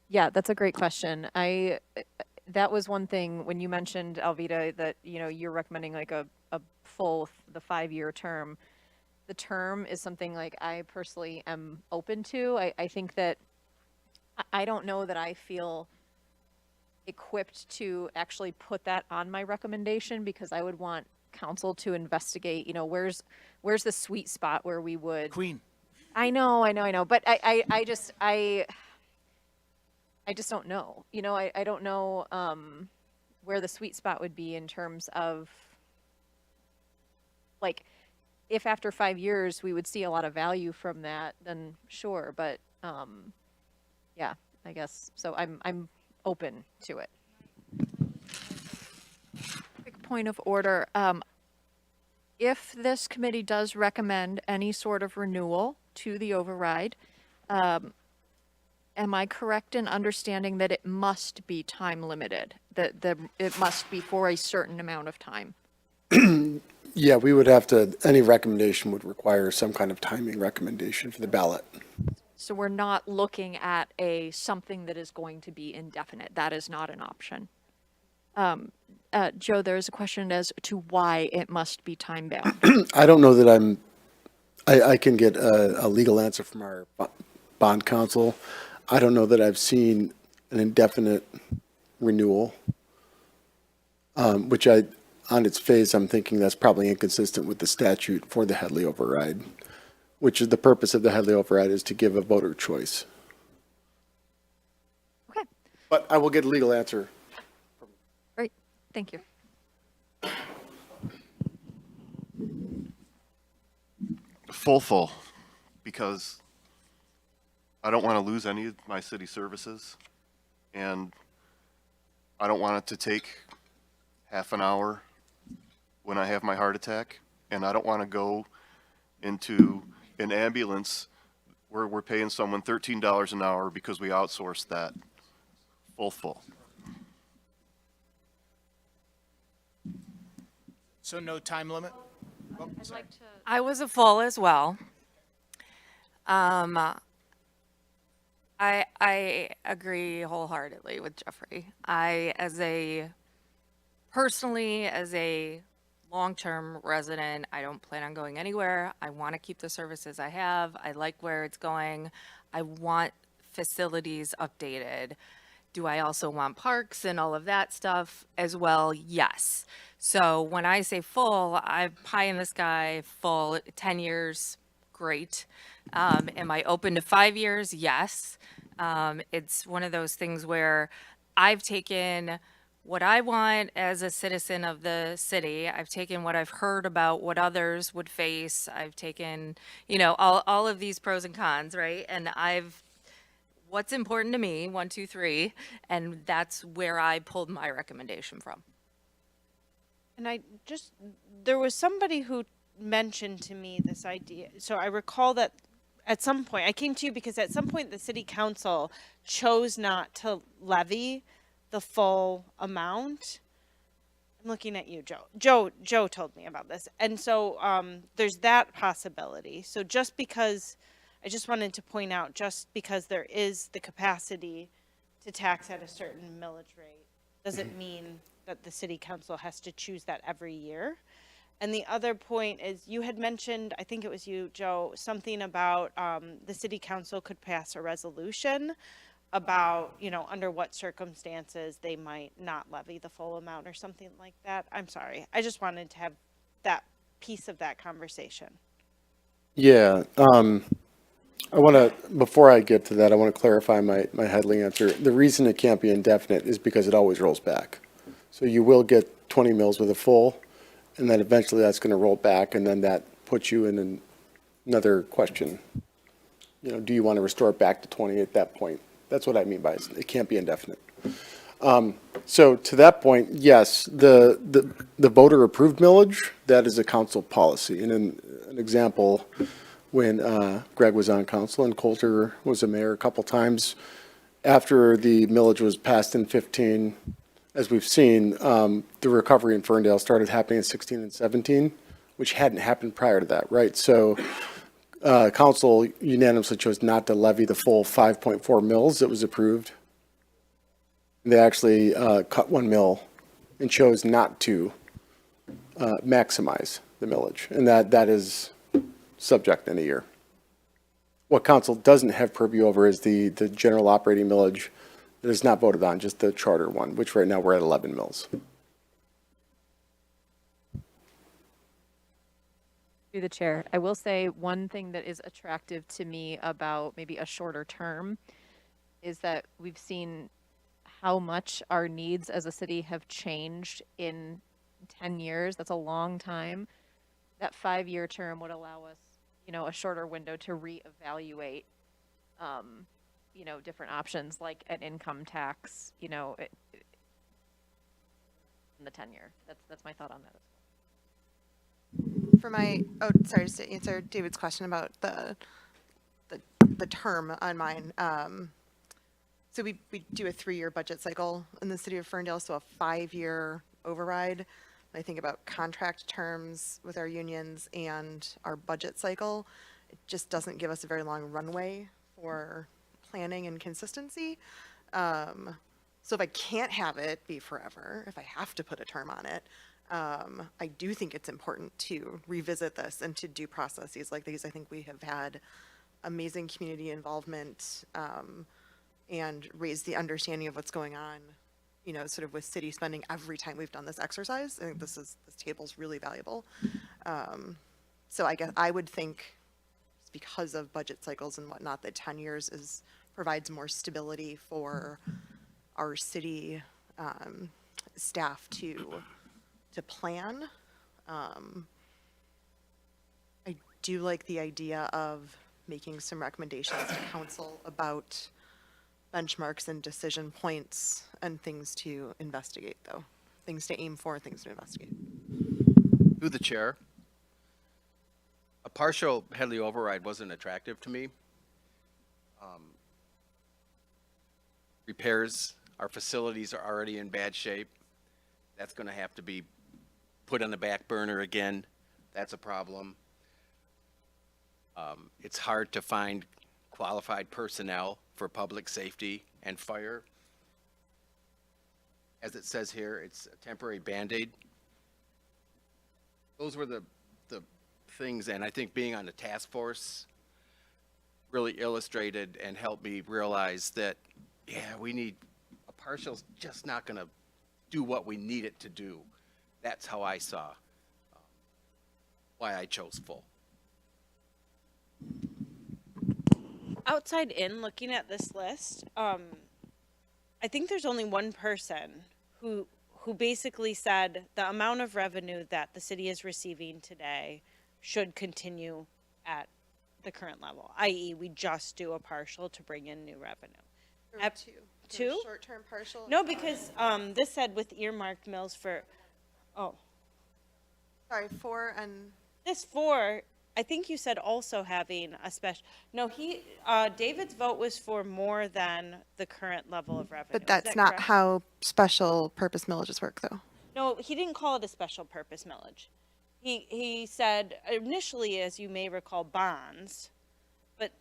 Yeah, that's a great question. That was one thing when you mentioned, Alvita, that, you're recommending like a full, the 5-year term. The term is something like I personally am open to. I think that I don't know that I feel equipped to actually put that on my recommendation, because I would want council to investigate, where's the sweet spot where we would. Queen. I know, but I just don't know. I don't know where the sweet spot would be in terms of, like, if after 5 years we would see a lot of value from that, then sure. But yeah, I guess so. I'm open to it. Quick point of order. If this committee does recommend any sort of renewal to the override, am I correct in understanding that it must be time limited? That it must be for a certain amount of time? Yeah, we would have to, any recommendation would require some kind of timing recommendation for the ballot. So we're not looking at something that is going to be indefinite. That is not an option. Joe, there is a question as to why it must be time bound. I don't know that I can get a legal answer from our bond counsel. I don't know that I've seen an indefinite renewal, which on its face, I'm thinking that's probably inconsistent with the statute for the Headley override, which is the purpose of the Headley override is to give a voter choice. Okay, But I will get a legal answer. great. Thank you. Full, because I don't want to lose any of my city services, and I don't want it to take half an hour when I have my heart attack, and I don't want to go into an ambulance where we're paying someone $13 an hour because we outsourced that. Full. So no time limit? Oh, sorry. I was a full as well. I agree wholeheartedly with Jeffrey. Personally, as a long-term resident, I don't plan on going anywhere. I want to keep the services I have. I like where it's going. I want facilities updated. Do I also want parks and all of that stuff as well? Yes. So when I say full, I'm pie in the sky, full, 10 years, great. Am I open to 5 years? Yes. It's one of those things where I've taken what I want as a citizen of the city. I've taken what I've heard about what others would face. I've taken, all of these pros and cons, right? And what's important to me, 1, 2, 3, and that's where I pulled my recommendation from. And there was somebody who mentioned to me this idea. So I recall that at some point, I came to you because at some point the city council chose not to levy the full amount. I'm looking at you, Joe. Joe told me about this. And so there's that possibility. So I just wanted to point out, just because there is the capacity to tax at a certain millage rate, doesn't mean that the city council has to choose that every year. And the other point is, you had mentioned, I think it was you, Joe, something about the city council could pass a resolution about, under what circumstances they might not levy the full amount or something like that. I'm sorry. I just wanted to have that piece of that conversation. Yeah. Before I get to that, I want to clarify my Headley answer. The reason it can't be indefinite is because it always rolls back. So you will get 20 mills with a full, and then eventually that's going to roll back, and then that puts you in another question. do you want to restore it back to 20 at that point? That's what I mean by it can't be indefinite. So to that point, yes, the voter approved millage, that is a council policy. And an example, when Greg was on council and Coulter was a mayor a couple times, after the millage was passed in 15, as we've seen, the recovery in Ferndale started happening in 16 and 17, which hadn't happened prior to that, right? So council unanimously chose not to levy the full 5.4 mils that was approved. They actually cut 1 mil and chose not to maximize the millage, and that is subject in a year. What council doesn't have purview over is the general operating millage that is not voted on, just the charter one, which right now we're at 11 mils. Through the chair, I will say one thing that is attractive to me about maybe a shorter term is that we've seen how much our needs as a city have changed in 10 years. That's a long time. That 5-year term would allow us, a shorter window to reevaluate, different options like an income tax, in the 10-year. That's my thought on that. For my, sorry, just to answer David's question about the term on mine. So we do a 3-year budget cycle in the city of Ferndale, so a 5-year override. When I think about contract terms with our unions and our budget cycle, it just doesn't give us a very long runway for planning and consistency. So if I can't have it be forever, if I have to put a term on it, I do think it's important to revisit this and to do processes like these. I think we have had amazing community involvement and raised the understanding of what's going on, sort of with city spending every time we've done this exercise. I think this table's really valuable. So I guess I would think, because of budget cycles and whatnot, that 10 years provides more stability for our city staff to plan. I do like the idea of making some recommendations to council about benchmarks and decision points and things to investigate, though. Things to aim for, things to investigate. Through the chair, a partial Headley override wasn't attractive to me. Repairs, our facilities are already in bad shape. That's going to have to be put on the back burner again. That's a problem. It's hard to find qualified personnel for public safety and fire. As it says here, it's a temporary Band-Aid. Those were the things, and I think being on the task force really illustrated and helped me realize that, yeah, we need, a partial's just not going to do what we need it to do. That's how I saw why I chose full. Outside in, looking at this list, I think there's only one person who basically said the amount of revenue that the city is receiving today should continue at the current level, i.e. we just do a partial to bring in new revenue. Two? Short-term partial? No, because this said with earmarked mills for, Sorry, 4 and... This 4, I think you said also having a special, no, David's vote was for more than the current level of revenue. But Is that's that not correct? how special purpose millages work, though. No, he didn't call it a special purpose millage. He said initially, as you may recall, bonds, but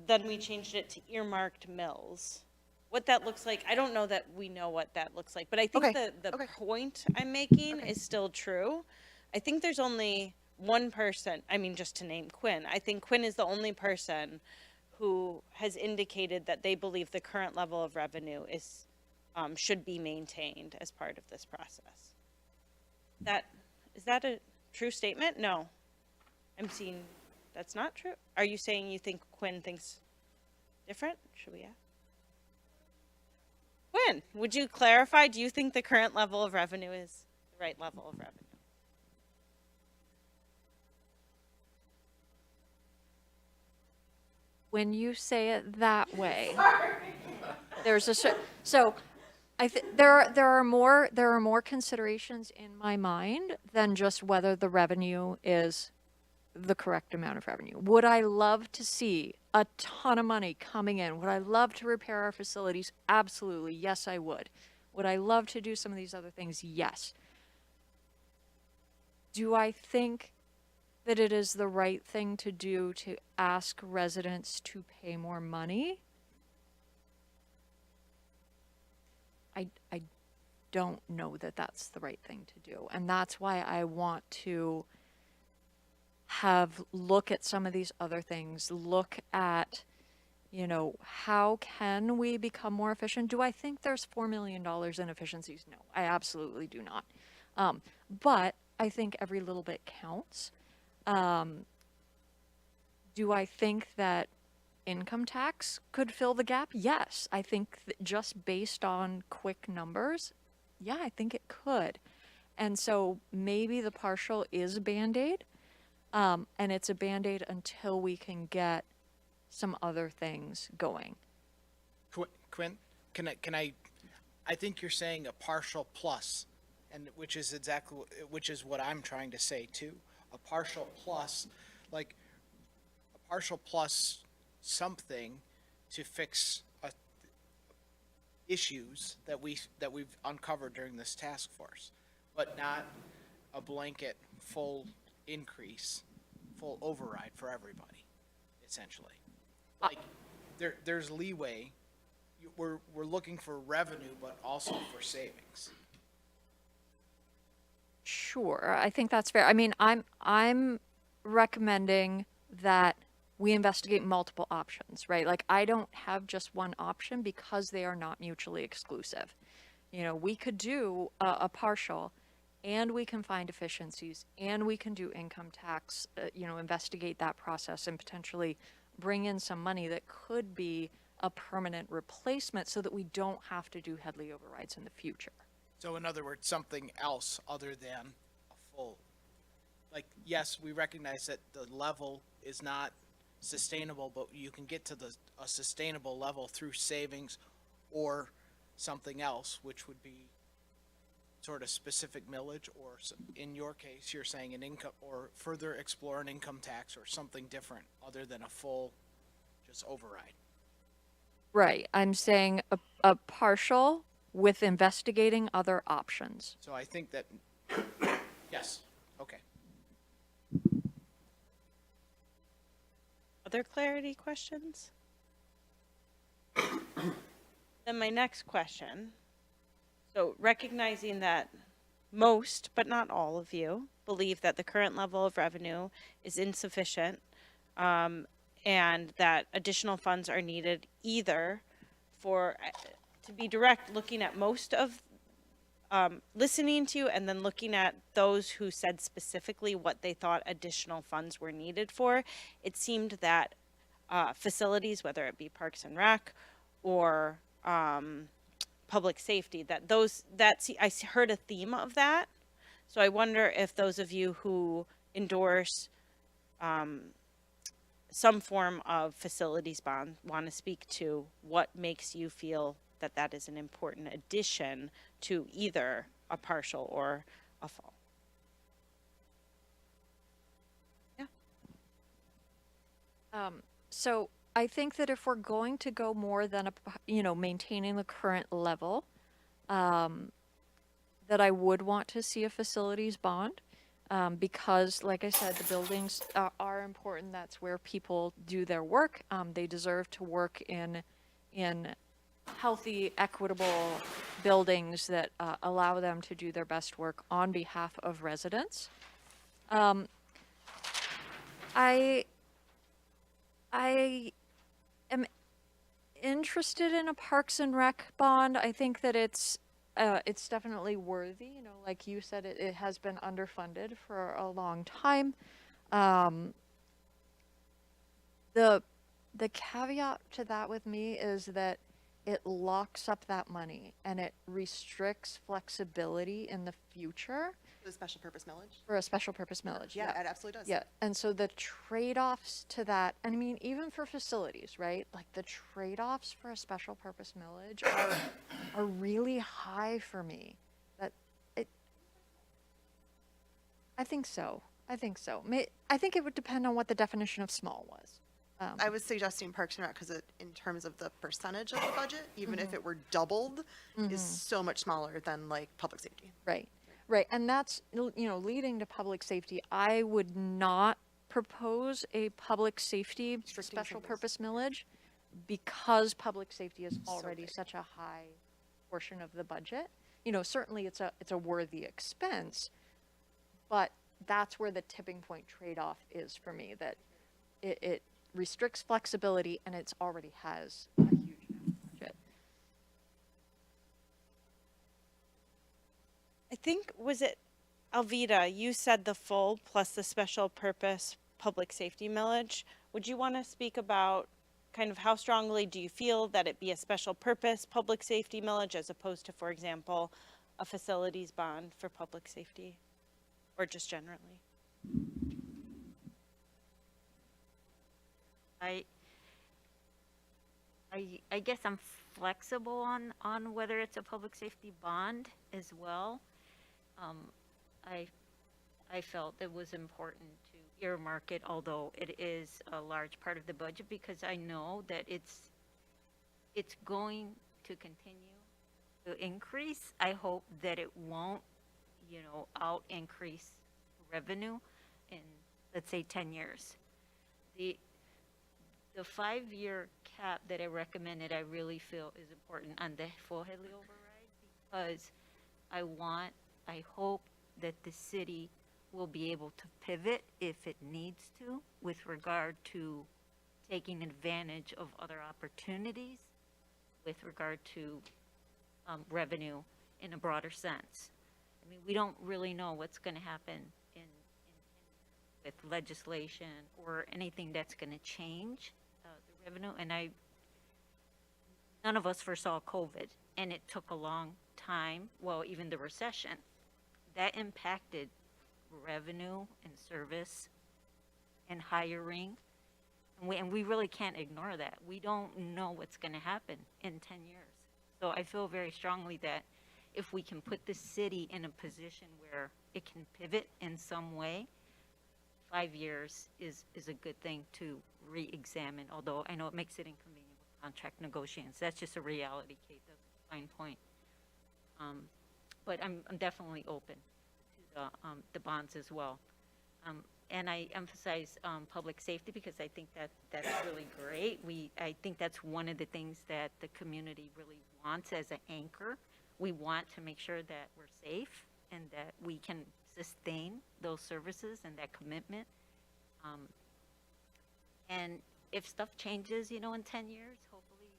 then we changed it to earmarked mills. What that looks like, I don't know that we know what that looks like, but I think the point I'm making is still true. I think there's only one person, I mean, just to name Quinn, I think Quinn is the only person who has indicated that they believe the current level of revenue should be maintained as part of this process. Is that a true statement? No. I'm seeing that's not true. Are you saying you think Quinn thinks different? Should we ask? Quinn, would you clarify? Do you think the current level of revenue is the right level of revenue? When you say it that way, there's a so there are more considerations in my mind than just whether the revenue is the correct amount of revenue. Would I love to see a ton of money coming in? Would I love to repair our facilities? Absolutely. Yes, I would. Would I love to do some of these other things? Yes. Do I think that it is the right thing to do to ask residents to pay more money? I don't know that that's the right thing to do. And that's why I want to have look at some of these other things, look at, you know, how can we become more efficient? Do I think there's $4 million in efficiencies? No, I absolutely do not. But I think every little bit counts. Do I think that income tax could fill the gap? Yes. I think that just based on quick numbers, yeah, I think it could. And so maybe the partial is a Band-Aid, and it's a Band-Aid until we can get some other things going. Quinn, I think you're saying a partial plus, and which is exactly, which is what I'm trying to say too. A partial plus, like a partial plus something to fix issues that we've uncovered during this task force, but not a blanket full increase, full override for everybody, essentially. Like there's leeway. We're looking for revenue, but also for savings. Sure, I think that's fair. I mean, I'm recommending that we investigate multiple options, right? Like I don't have just one option because they are not mutually exclusive. You know, we could do a partial and we can find efficiencies and we can do income tax, you know, investigate that process and potentially bring in some money that could be a permanent replacement so that we don't have to do Headley overrides in the future. So in other words, something else other than a full, like, yes, we recognize that the level is not sustainable, but you can get to a sustainable level through savings or something else, which would be sort of specific millage, or in your case, you're saying an income, or further explore an income tax or something different other than a full just override. Right, I'm saying a partial with investigating other options. So I think that, yes, okay. Other clarity questions? Then my next question. So recognizing that most, but not all of you, believe that the current level of revenue is insufficient, and that additional funds are needed either for, to be direct, looking at most of, listening to and then looking at those who said specifically what they thought additional funds were needed for, it seemed that facilities, whether it be Parks and Rec or public safety, I heard a theme of that. So I wonder if those of you who endorse some form of facilities bond want to speak to what makes you feel that that is an important addition to either a partial or a full. Yeah. So I think that if we're going to go more than maintaining the current level, that I would want to see a facilities bond, because, like I said, the buildings are important. That's where people do their work. They deserve to work in healthy, equitable buildings that allow them to do their best work on behalf of residents. I am interested in a Parks and Rec bond. I think that it's definitely worthy. You know, like you said, it has been underfunded for a long time. The caveat to that with me is that it locks up that money and it restricts flexibility in the future. The special purpose millage? for a special purpose millage. Yeah, it absolutely does. Yeah, and so the trade-offs to that, and I mean, even for facilities, right? Like the trade-offs for a special purpose millage are really high for me. That it, I think so. I think so. I think it would depend on what the definition of small was. I was suggesting Parks and Rec because in terms of the percentage of the budget, even if it were doubled, is so much smaller than like public safety. Right, right, and that's leading to public safety. I would not propose a public safety special purpose millage because public safety is already such a high portion of the budget. Certainly it's a worthy expense, but that's where the tipping point trade-off is for me, that it restricts flexibility and it's already has a huge budget. I think, was it Alvita, you said the full plus the special purpose public safety millage. Would you want to speak about kind of how strongly do you feel that it be a special purpose public safety millage as opposed to, for example, a facilities bond for public safety, or just generally? I guess I'm flexible on whether it's a public safety bond as well. I felt it was important to earmark it, although it is a large part of the budget, because I know that it's going to continue to increase. I hope that it won't, out increase revenue in, let's say, 10 years. The 5-year cap that I recommended, I really feel is important on the full Headley override, because I hope that the city will be able to pivot if it needs to with regard to taking advantage of other opportunities with regard to revenue in a broader sense. I mean, we don't really know what's going to happen with legislation or anything that's going to change the revenue. And none of us foresaw COVID, and it took a long time. Well, even the recession that impacted revenue and service and hiring, and we really can't ignore that. We don't know what's going to happen in 10 years. So I feel very strongly that if we can put the city in a position where it can pivot in some way, 5 years is a good thing to re-examine, although I know it makes it inconvenient with contract negotiations. That's just a reality, Kate, that's a fine point. But I'm definitely open to the bonds as well. And I emphasize public safety because I think that's really great. I think that's one of the things that the community really wants as an anchor. We want to make sure that we're safe and that we can sustain those services and that commitment. And if stuff changes, in 10 years, hopefully,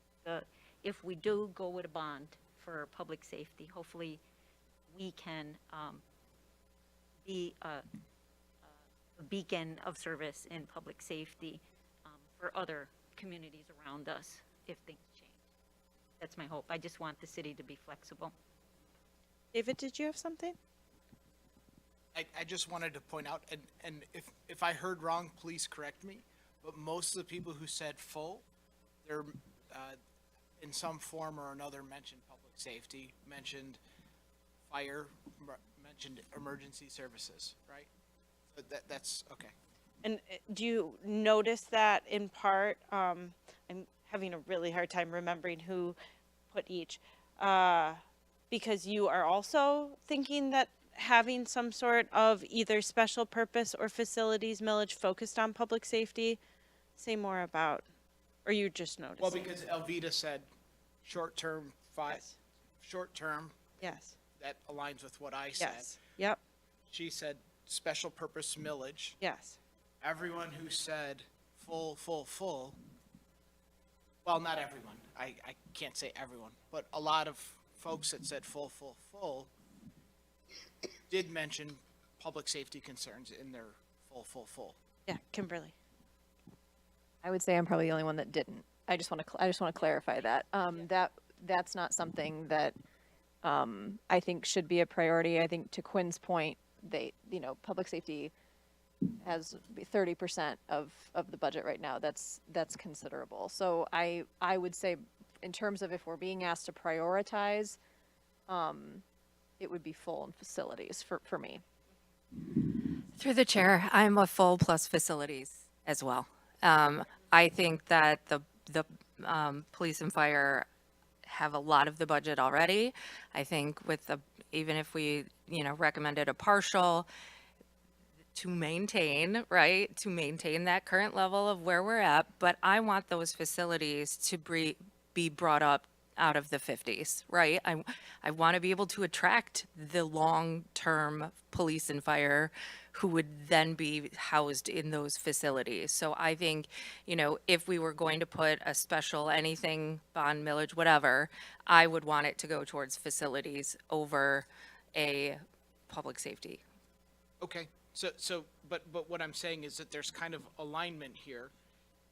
if we do go with a bond for public safety, hopefully we can be a beacon of service in public safety for other communities around us if things change. That's my hope. I just want the city to be flexible. David, did you have something? I just wanted to point out, and if I heard wrong, please correct me, but most of the people who said full, they're in some form or another mentioned public safety, mentioned fire, mentioned emergency services, right? So that's okay. And do you notice that in part, I'm having a really hard time remembering who put each, because you are also thinking that having some sort of either special purpose or facilities millage focused on public safety? Say more about, or you just noticed? Well, because Elvita said short-term, short-term. Yes. That aligns with what I said. Yes. Yep. She said special purpose millage. Yes. Everyone who said full, well, not everyone. I can't say everyone, but a lot of folks that said full, did mention public safety concerns in their full. Yeah, Kimberly. I would say I'm probably the only one that didn't. I just want to clarify that. That's not something that I think should be a priority. I think to Quinn's point, public safety has 30% of the budget right now. That's considerable. So I would say, in terms of if we're being asked to prioritize, it would be full in facilities for me. Through the chair, I'm a full plus facilities as well. I think that the police and fire have a lot of the budget already. I think with even if we, recommended a partial to maintain, right, to maintain that current level of where we're at, but I want those facilities to be brought up out of the 50s, right? I want to be able to attract the long-term police and fire who would then be housed in those facilities. So I think, if we were going to put a special anything, bond, millage, whatever, I would want it to go towards facilities over a public safety. Okay, but what I'm saying is that there's kind of alignment here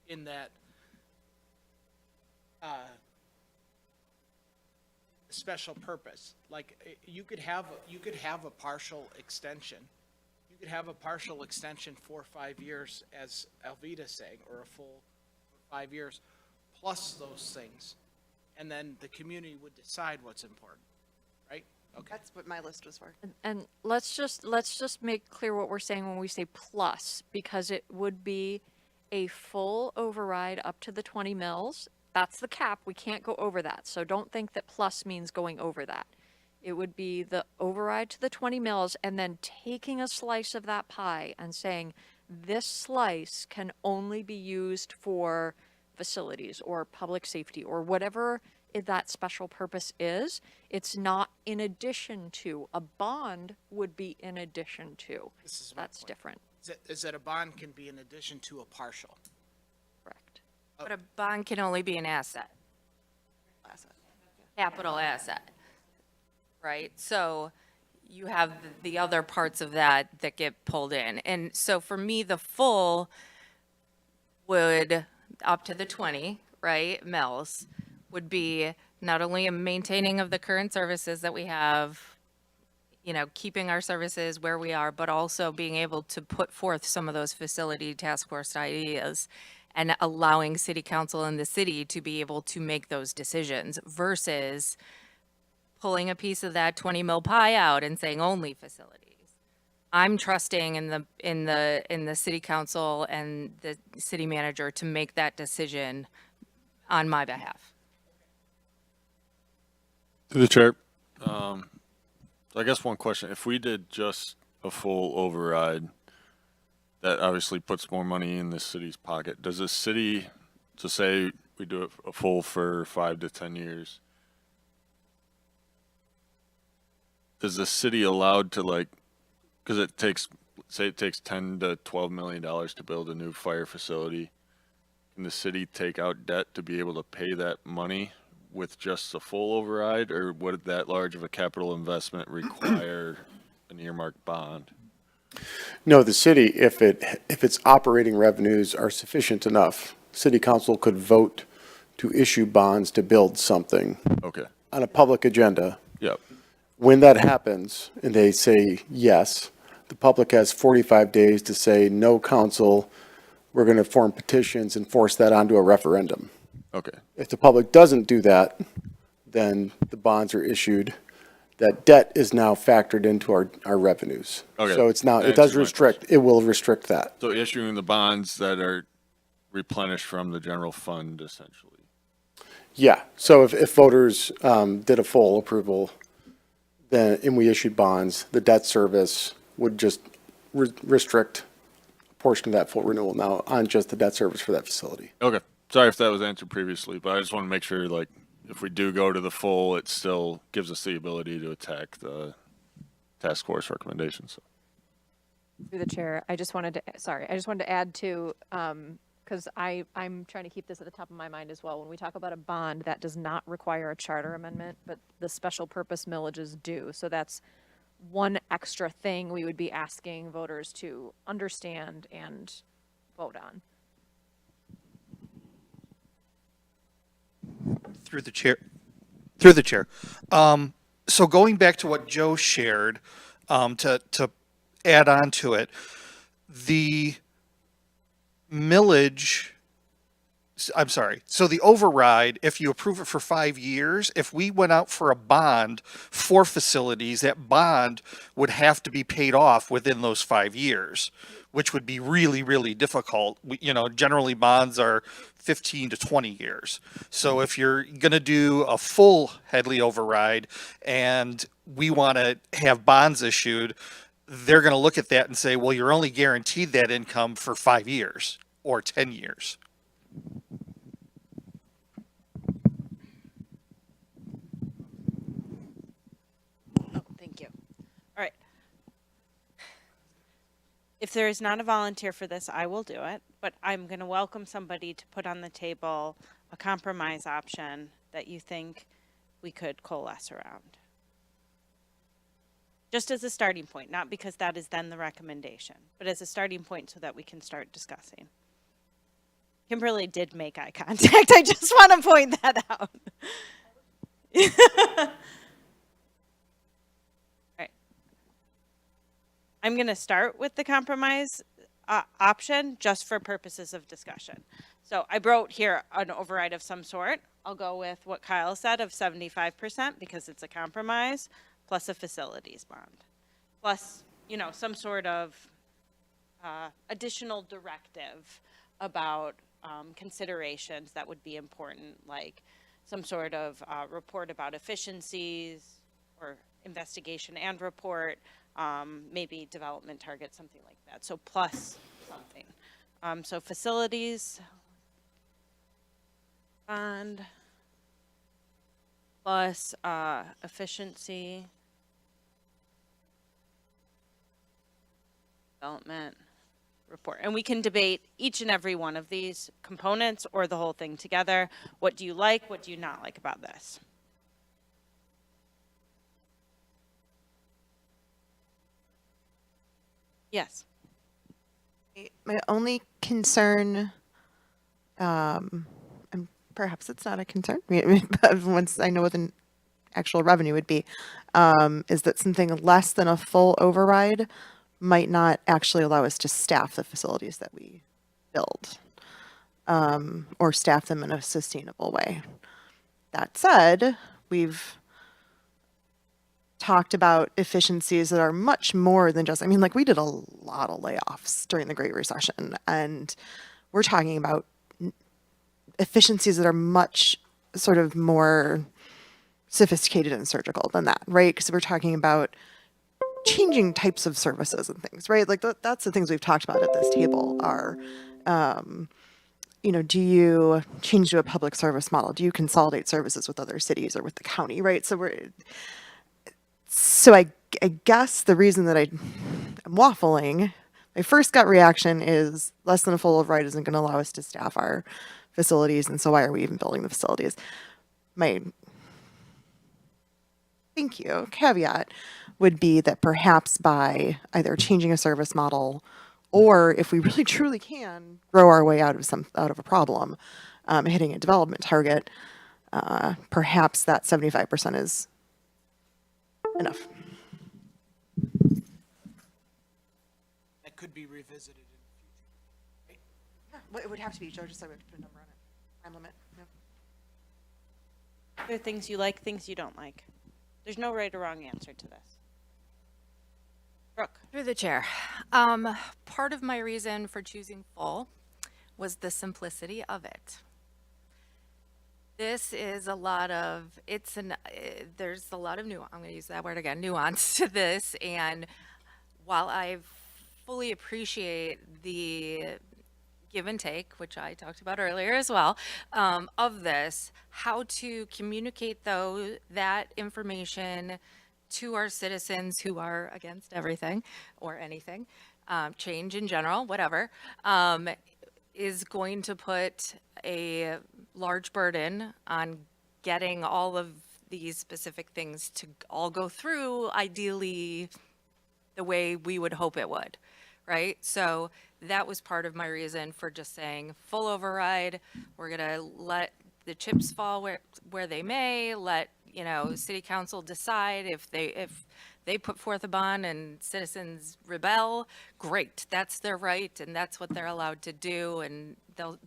in that, special purpose, like you could have a partial extension. You could have a partial extension for 5 years, as Alvida's saying, or a full 5 years, plus those things. And then the community would decide what's important, right? Okay. That's what my list was for. And let's just make clear what we're saying when we say plus, because it would be a full override up to the 20 mils. That's the cap. We can't go over that. So don't think that plus means going over that. It would be the override to the 20 mils and then taking a slice of that pie and saying this slice can only be used for facilities or public safety or whatever that special purpose is. It's not in addition to. A bond would be in addition to. This is my That's point. different. Is that a bond can be in addition to a partial. Correct. But a bond can only be an asset, capital asset, right? So you have the other parts of that get pulled in. And so for me, the full would, up to the 20, right, mils, would be not only a maintaining of the current services that we have, keeping our services where we are, but also being able to put forth some of those facility task force ideas and allowing city council and the city to be able to make those decisions versus pulling a piece of that 20 mil pie out and saying only facilities. I'm trusting in the city council and the city manager to make that decision on my behalf. To the chair, so I guess one question, if we did just a full override, that obviously puts more money in the city's pocket. Does the city, to say we do it a full for 5 to 10 years, is the city allowed to because it takes 10 to 12 million dollars to build a new fire facility. Can the city take out debt to be able to pay that money with just a full override, or would that large of a capital investment require an earmarked bond? No, the city, if its operating revenues are sufficient enough, city council could vote to issue bonds to build something Okay. on a public agenda. Yep. When that happens and they say yes, the public has 45 days to say, no, council, we're going to form petitions and force that onto a referendum. Okay. If the public doesn't do that, then the bonds are issued. That debt is now factored into our revenues. Okay. So it's now, That it does answers my restrict, it will restrict that. So issuing the bonds that are replenished from the general fund, essentially. Yeah, so if voters did a full approval, then, and we issued bonds, the debt service would just restrict a portion of that full renewal now on just the debt service for that facility. Okay. Sorry if that was answered previously, but I just want to make sure, if we do go to the full, it still gives us the ability to attack the task force recommendations. So. Through the chair, I just wanted to add to, because I'm trying to keep this at the top of my mind as well. When we talk about a bond, that does not require a charter amendment, but the special purpose millages do. So that's one extra thing we would be asking voters to understand and vote on. Through the chair. So going back to what Joe shared, to add on to it. The millage, I'm sorry. So the override, if you approve it for 5 years, if we went out for a bond for facilities, that bond would have to be paid off within those 5 years, which would be really, really difficult. Generally bonds are 15 to 20 years. So if you're going to do a full Headley override and we want to have bonds issued, they're going to look at that and say, well, you're only guaranteed that income for 5 years or 10 years. Oh, thank you. All right. If there is not a volunteer for this, I will do it, but I'm going to welcome somebody to put on the table a compromise option that you think we could coalesce around. Just as a starting point, not because that is then the recommendation, but as a starting point so that we can start discussing. Kimberly did make eye contact. I just want to point that out. All right. I'm going to start with the compromise option just for purposes of discussion. So I wrote here an override of some sort. I'll go with what Kyle said of 75% because it's a compromise, plus a facilities bond, plus, some sort of additional directive about considerations that would be important, like some sort of report about efficiencies or investigation and report, maybe development target, something like that. So plus something. So facilities bond plus efficiency development report. And we can debate each and every one of these components or the whole thing together. What do you like? What do you not like about this? Yes. My only concern, and perhaps it's not a concern, but once I know what the actual revenue would be, is that something less than a full override might not actually allow us to staff the facilities that we build, or staff them in a sustainable way. That said, we've talked about efficiencies that are much more than just, we did a lot of layoffs during the Great Recession, and we're talking about efficiencies that are much sort of more sophisticated and surgical than that, right? Because we're talking about changing types of services and things, right? Like that's the things we've talked about at this table are, do you change to a public service model? Do you consolidate services with other cities or with the county, right? So I guess the reason that I'm waffling, my first gut reaction is less than a full override isn't going to allow us to staff our facilities, and so why are we even building the facilities? My thank you caveat would be that perhaps by either changing a service model, or if we really truly can grow our way out of a problem, hitting a development target, perhaps that 75% is enough. That could be revisited in the future. Yeah, well, it would have to be, Joe, just so we have to put a number on it. Time limit. Yeah. There are things you like, things you don't like. There's no right or wrong answer to this. Brooke. Through the chair. Part of my reason for choosing full was the simplicity of it. This is a lot of, there's a lot of nuance, I'm going to use that word again, nuance to this. And while I fully appreciate the give and take, which I talked about earlier as well, of this, how to communicate that information to our citizens who are against everything or anything, change in general, whatever, is going to put a large burden on getting all of these specific things to all go through, ideally, the way we would hope it would, right? So that was part of my reason for just saying full override. We're gonna let the chips fall where they may, let city council decide if they put forth a bond and citizens rebel, great, that's their right and that's what they're allowed to do, and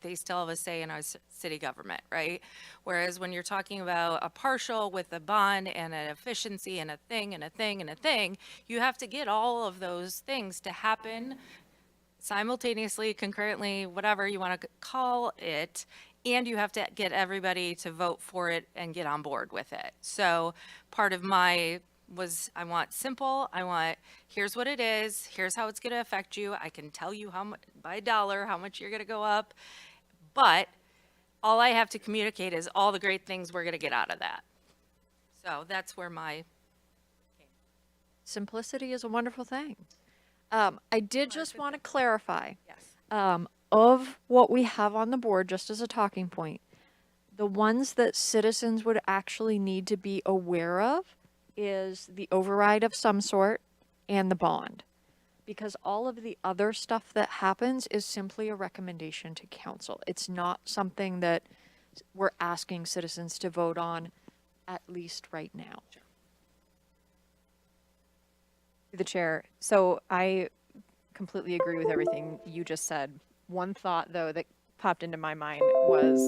they still have a say in our city government, right? Whereas when you're talking about a partial with a bond and an efficiency and a thing and a thing and a thing, you have to get all of those things to happen simultaneously, concurrently, whatever you want to call it, and you have to get everybody to vote for it and get on board with it. So part of my was I want simple, I want here's what it is, here's how it's going to affect you. I can tell you how much by dollar how much you're going to go up, but all I have to communicate is all the great things we're going to get out of that. So that's where my Simplicity is a wonderful thing. I did just want to clarify. yes. Of what we have on the board, just as a talking point, the ones that citizens would actually need to be aware of is the override of some sort and the bond. Because all of the other stuff that happens is simply a recommendation to council. It's not something that we're asking citizens to vote on, at least right now. Through the chair. So I completely agree with everything you just said. One thought though that popped into my mind was,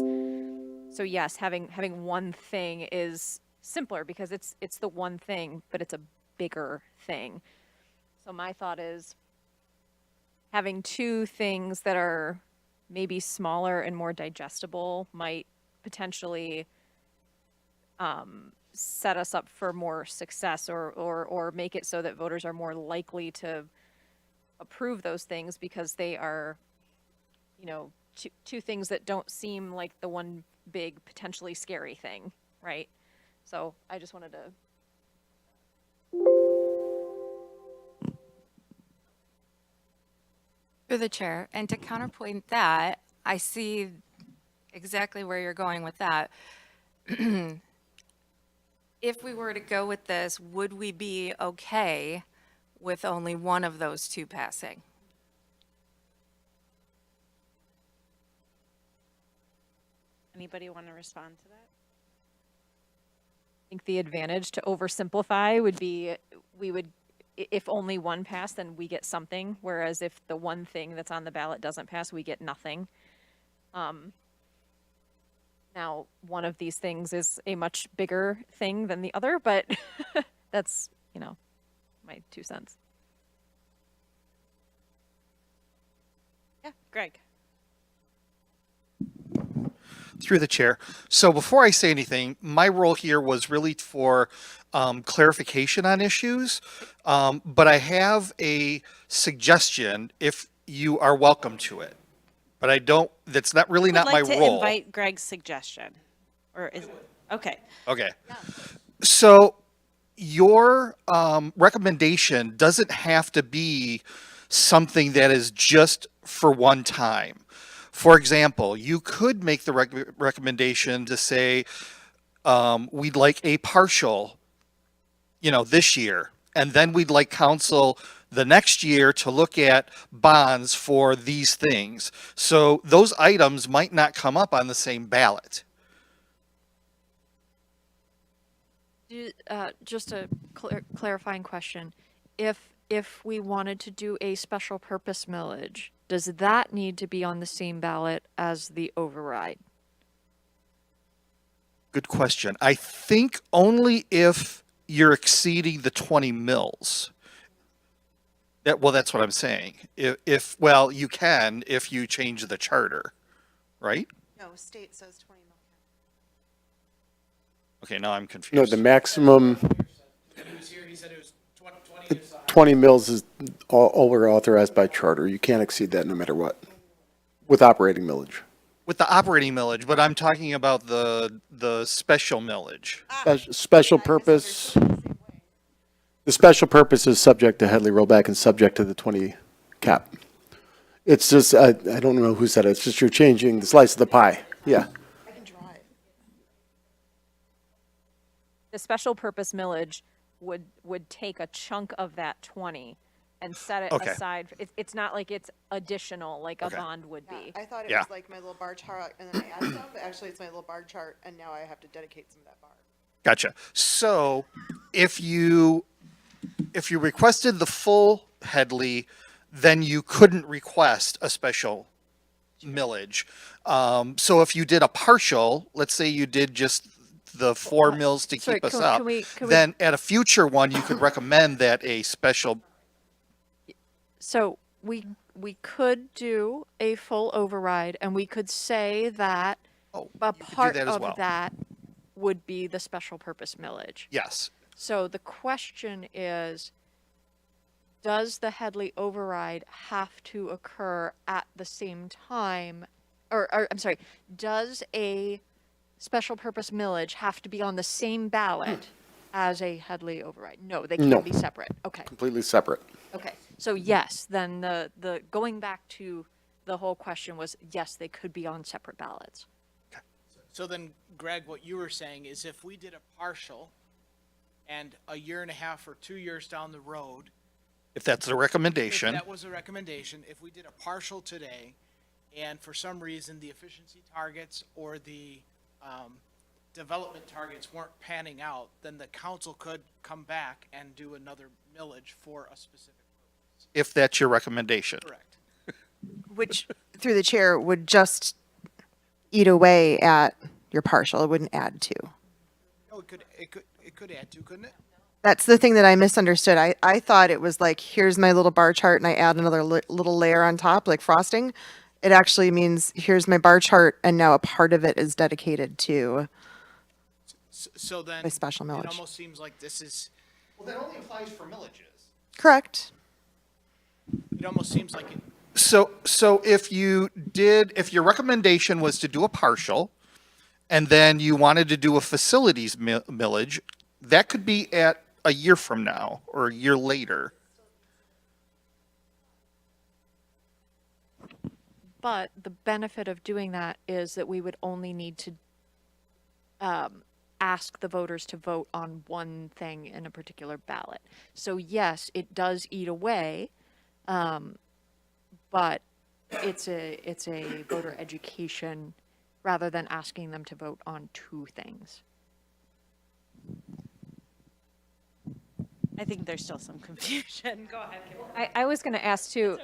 so yes, having one thing is simpler because it's the one thing, but it's a bigger thing. So my thought is having two things that are maybe smaller and more digestible might potentially set us up for more success or make it so that voters are more likely to approve those things because they are, you know, two things that don't seem like the one big potentially scary thing, right? So I just wanted to. Through the chair, and to counterpoint that, I see exactly where you're going with that. If we were to go with this, would we be okay with only one of those two passing? Anybody want to respond to that? I think the advantage to oversimplify would be if only one passed, then we get something. Whereas if the one thing that's on the ballot doesn't pass, we get nothing. Now, one of these things is a much bigger thing than the other, but that's, my 2 cents. Yeah, Greg. Through the chair. So before I say anything, my role here was really for clarification on issues, but I have a suggestion if you are welcome to it. But I don't, that's not really not my Would like to role. invite Greg's suggestion, or is, okay. Okay. So your recommendation doesn't have to be something that is just for one time. For example, you could make the recommendation to say, we'd like a partial, this year, and then we'd like council the next year to look at bonds for these things. So those items might not come up on the same ballot. Just a clarifying question. If we wanted to do a special purpose millage, does that need to be on the same ballot as the override? Good question. I think only if you're exceeding the 20 mils. That's what I'm saying. If you can if you change the charter, right? No, state says 20 mil. Okay, now I'm No, confused. the maximum He was here, he said it was 20 is the high. 20 mils is all we're authorized by charter. You can't exceed that no matter what, with operating millage. With the operating millage, but I'm talking about the special millage. Special purpose, the special purpose is subject to Headley rollback and subject to the 20 cap. It's just, I don't know who said it, it's just you're changing the slice of the pie. Yeah. I can drive. The special purpose millage would take a chunk of that 20 and set it Okay. aside. It's not like it's additional like a Okay. bond would be. I thought it Yeah. was like my little bar chart, and then I added some, but actually it's my little bar chart, and now I have to dedicate some of that bar. Gotcha. So if you if you requested the full Headley, then you couldn't request a special millage. So if you did a partial, let's say you did just the 4 mills to sorry, keep us can- up, can we- then at a future one, you could recommend that a special, So we could do a full override, and we could say that oh, a you could do part that as of well. that would be the special purpose millage. Yes. So the question is, does the Headley override have to occur at the same time? Or I'm sorry, does a special purpose millage have to be on the same ballot as a Headley override? No, they can No. be separate. Okay. Completely separate. Okay. So yes, then the going back to the whole question was, yes, they could be on separate ballots. So then, Greg, what you were saying is if we did a partial and a year and a half or 2 years down the road, If that's the if recommendation, that was a recommendation, if we did a partial today and for some reason the efficiency targets or the development targets weren't panning out, then the council could come back and do another millage for a specific purpose. if that's your recommendation. Correct. Which, through the chair, would just eat away at your partial. It wouldn't add to. Oh, it could add to, couldn't it? That's the thing that I misunderstood. I thought it was like, here's my little bar chart and I add another little layer on top, like frosting. It actually means here's my bar chart and now a part of it is dedicated to. So then. By special It millage. almost seems like this is, Well, that only applies for millages. Correct. it almost seems like it, So if your recommendation was to do a partial, and then you wanted to do a facilities millage, that could be at a year from now or a year later. But the benefit of doing that is that we would only need to ask the voters to vote on one thing in a particular ballot. So yes, it does eat away, but it's a voter education rather than asking them to vote on two things. I think there's still some confusion. Go ahead, Kim. I was going to ask too.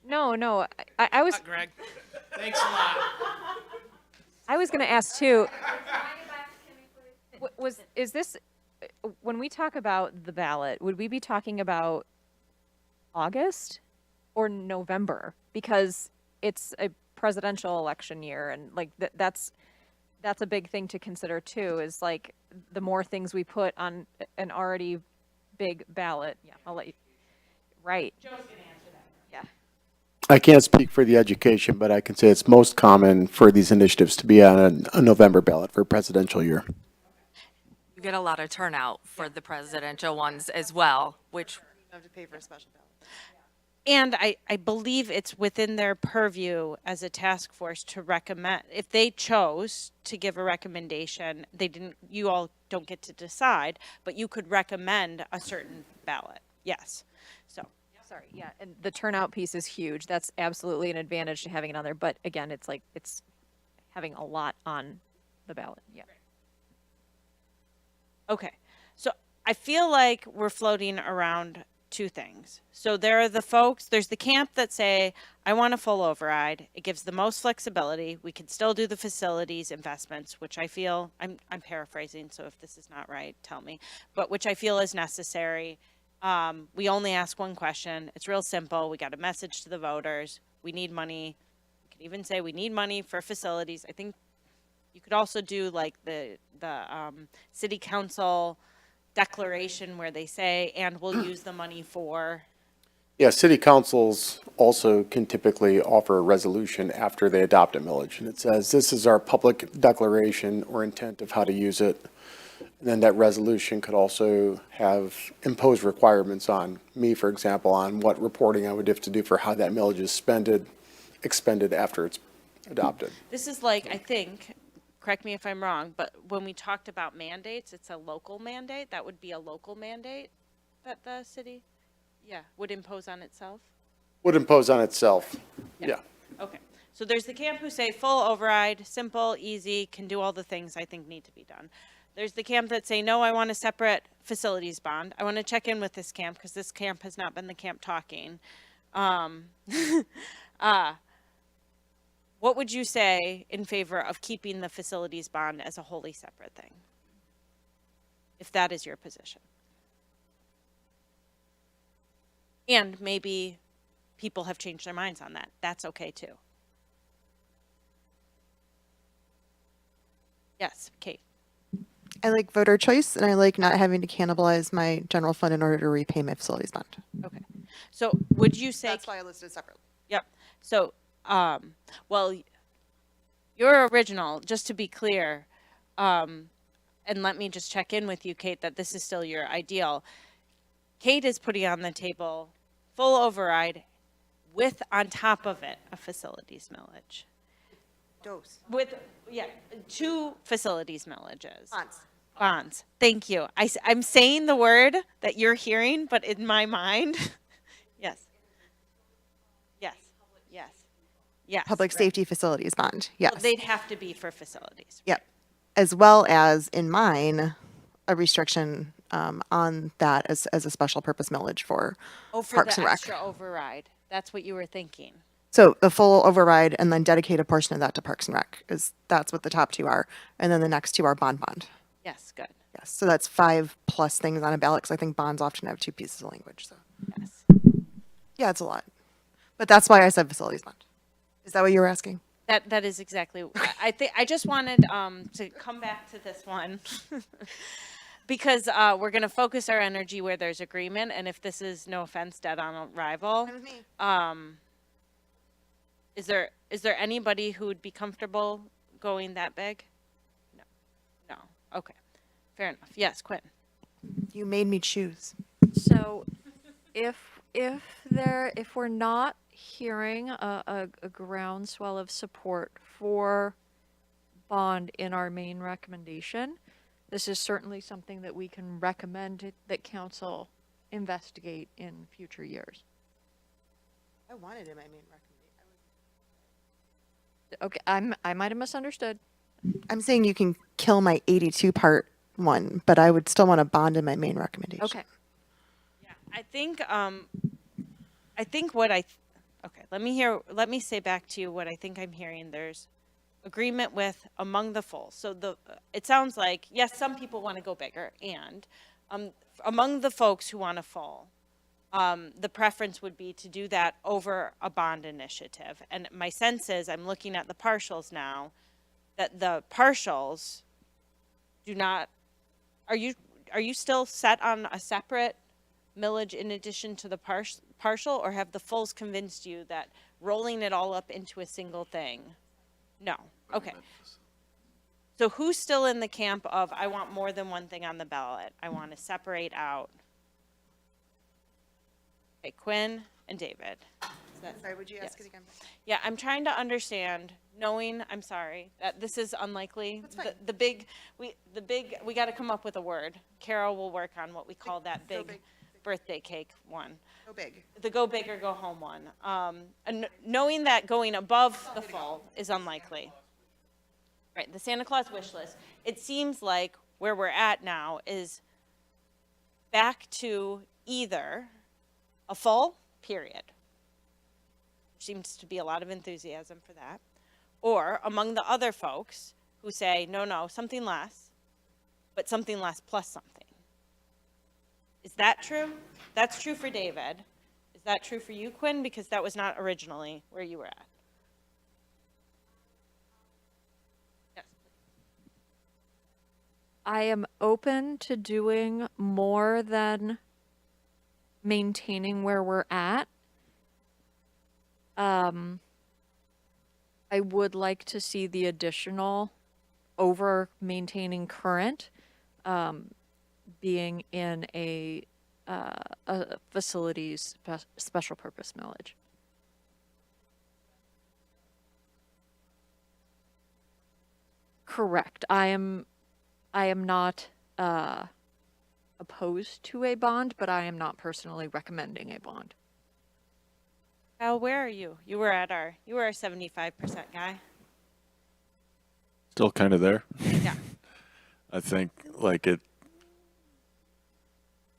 No, I was Greg, thanks a lot. I was going to ask too. Is this when we talk about the ballot? Would we be talking about August or November? Because it's a presidential election year, and like that's a big thing to consider too. Is like the more things we put on an already big ballot. Yeah, I'll let you. Right. Joe's gonna answer that. Yeah. I can't speak for the education, but I can say it's most common for these initiatives to be on a November ballot for presidential year. You get a lot of turnout for the presidential ones as well, which Have to pay for a special ballot. And I believe it's within their purview as a task force to recommend, if they chose to give a recommendation, you all don't get to decide, but you could recommend a certain ballot. Yes. So. Sorry, yeah, and the turnout piece is huge. That's absolutely an advantage to having it on there. But again, it's like it's having a lot on the ballot. Yeah. Okay. So I feel like we're floating around two things. So there's the camp that say, I want a full override. It gives the most flexibility. We can still do the facilities investments, which I feel, I'm paraphrasing, so if this is not right, tell me, but which I feel is necessary. We only ask one question. It's real simple. We got a message to the voters. We need money. We could even say we need money for facilities. I think you could also do like the city council declaration where they say, and we'll use the money for. Yeah, city councils also can typically offer a resolution after they adopt a millage. And it says, this is our public declaration or intent of how to use it. And then that resolution could also impose requirements on me, for example, on what reporting I would have to do for how that millage is expended after it's adopted. This is like, I think, correct me if I'm wrong, but when we talked about mandates, it's a local mandate. That would be a local mandate that the city, would impose on itself? Would impose on itself, yeah. Okay. So there's the camp who say full override, simple, easy, can do all the things I think need to be done. There's the camp that say, no, I want a separate facilities bond. I want to check in with this camp because this camp has not been the camp talking. What would you say in favor of keeping the facilities bond as a wholly separate thing? If that is your position. And maybe people have changed their minds on that. That's okay too. Yes, Kate. I like voter choice, and I like not having to cannibalize my general fund in order to repay my facilities bond. Okay. So would you say? That's why I listed it separately. Yep. So, well, your original, just to be clear, and let me just check in with you, Kate, that this is still your ideal. Kate is putting on the table full override with, on top of it, a facilities millage. Dose. With, yeah, 2 facilities millages. Bonds. Bonds. Thank you. I'm saying the word that you're hearing, but in my mind, yes. Yes. Yes. Yes. Public right. safety facilities bond. Yes. Well, they'd have to be for facilities. Yep. As well as in mine, a restriction on that as a special purpose millage for Oh, for Parks the and Rec. extra override. That's what you were thinking. So the full override and then dedicate a portion of that to Parks and Rec that's what the top 2 are. And then the next 2 are bond. Yes, good. Yes. So that's 5 plus things on a ballot because I think bonds often have 2 pieces of language. So Yes. yeah, it's a lot. But that's why I said facilities bond. Is that what you were asking? That is exactly. I think I just wanted to come back to this one because we're going to focus our energy where there's agreement, and if this is, no offense, dead on arrival, is there anybody who would be comfortable going that big? No. Okay. Fair enough. Yes, Quinn. You made me choose. So if we're not hearing a groundswell of support for bond in our main recommendation, this is certainly something that we can recommend that council investigate in future years. I wanted in my main recommendation. Okay, I might have misunderstood. I'm saying you can kill my 82 part one, but I would still want a bond in my main recommendation. Okay. Yeah, I think okay, let me say back to you what I think I'm hearing. There's agreement with among the full. So it sounds like, yes, some people want to go bigger, and among the folks who want to full, the preference would be to do that over a bond initiative. And my sense is, I'm looking at the partials now, that the partials do not, are you still set on a separate millage in addition to the partial, or have the fulls convinced you that rolling it all up into a single thing? No. Okay. So who's still in the camp of, I want more than one thing on the ballot? I want to separate out. Okay, Quinn and David. Sorry, would you ask Yes. it again? Yeah, I'm trying to understand, knowing, I'm sorry, that this is unlikely. That's fine. We got to come up with a word. Carol will work on what we call that big birthday cake one. Go big. The go big or go home one. And knowing that going above the full is unlikely. Right, the Santa Claus wish list. It seems like where we're at now is back to either a full, period. Seems to be a lot of enthusiasm for that. Or among the other folks who say, no, something less, but something less plus something. Is that true? That's true for David. Is that true for you, Quinn? Because that was not originally where you were at. Yes, please. I am open to doing more than maintaining where we're at. I would like to see the additional over maintaining current, being in a facilities special purpose millage. Correct. I am not opposed to a bond, but I am not personally recommending a bond. Kyle, where are you? You were our 75% guy. Still kind of there. Yeah. I think like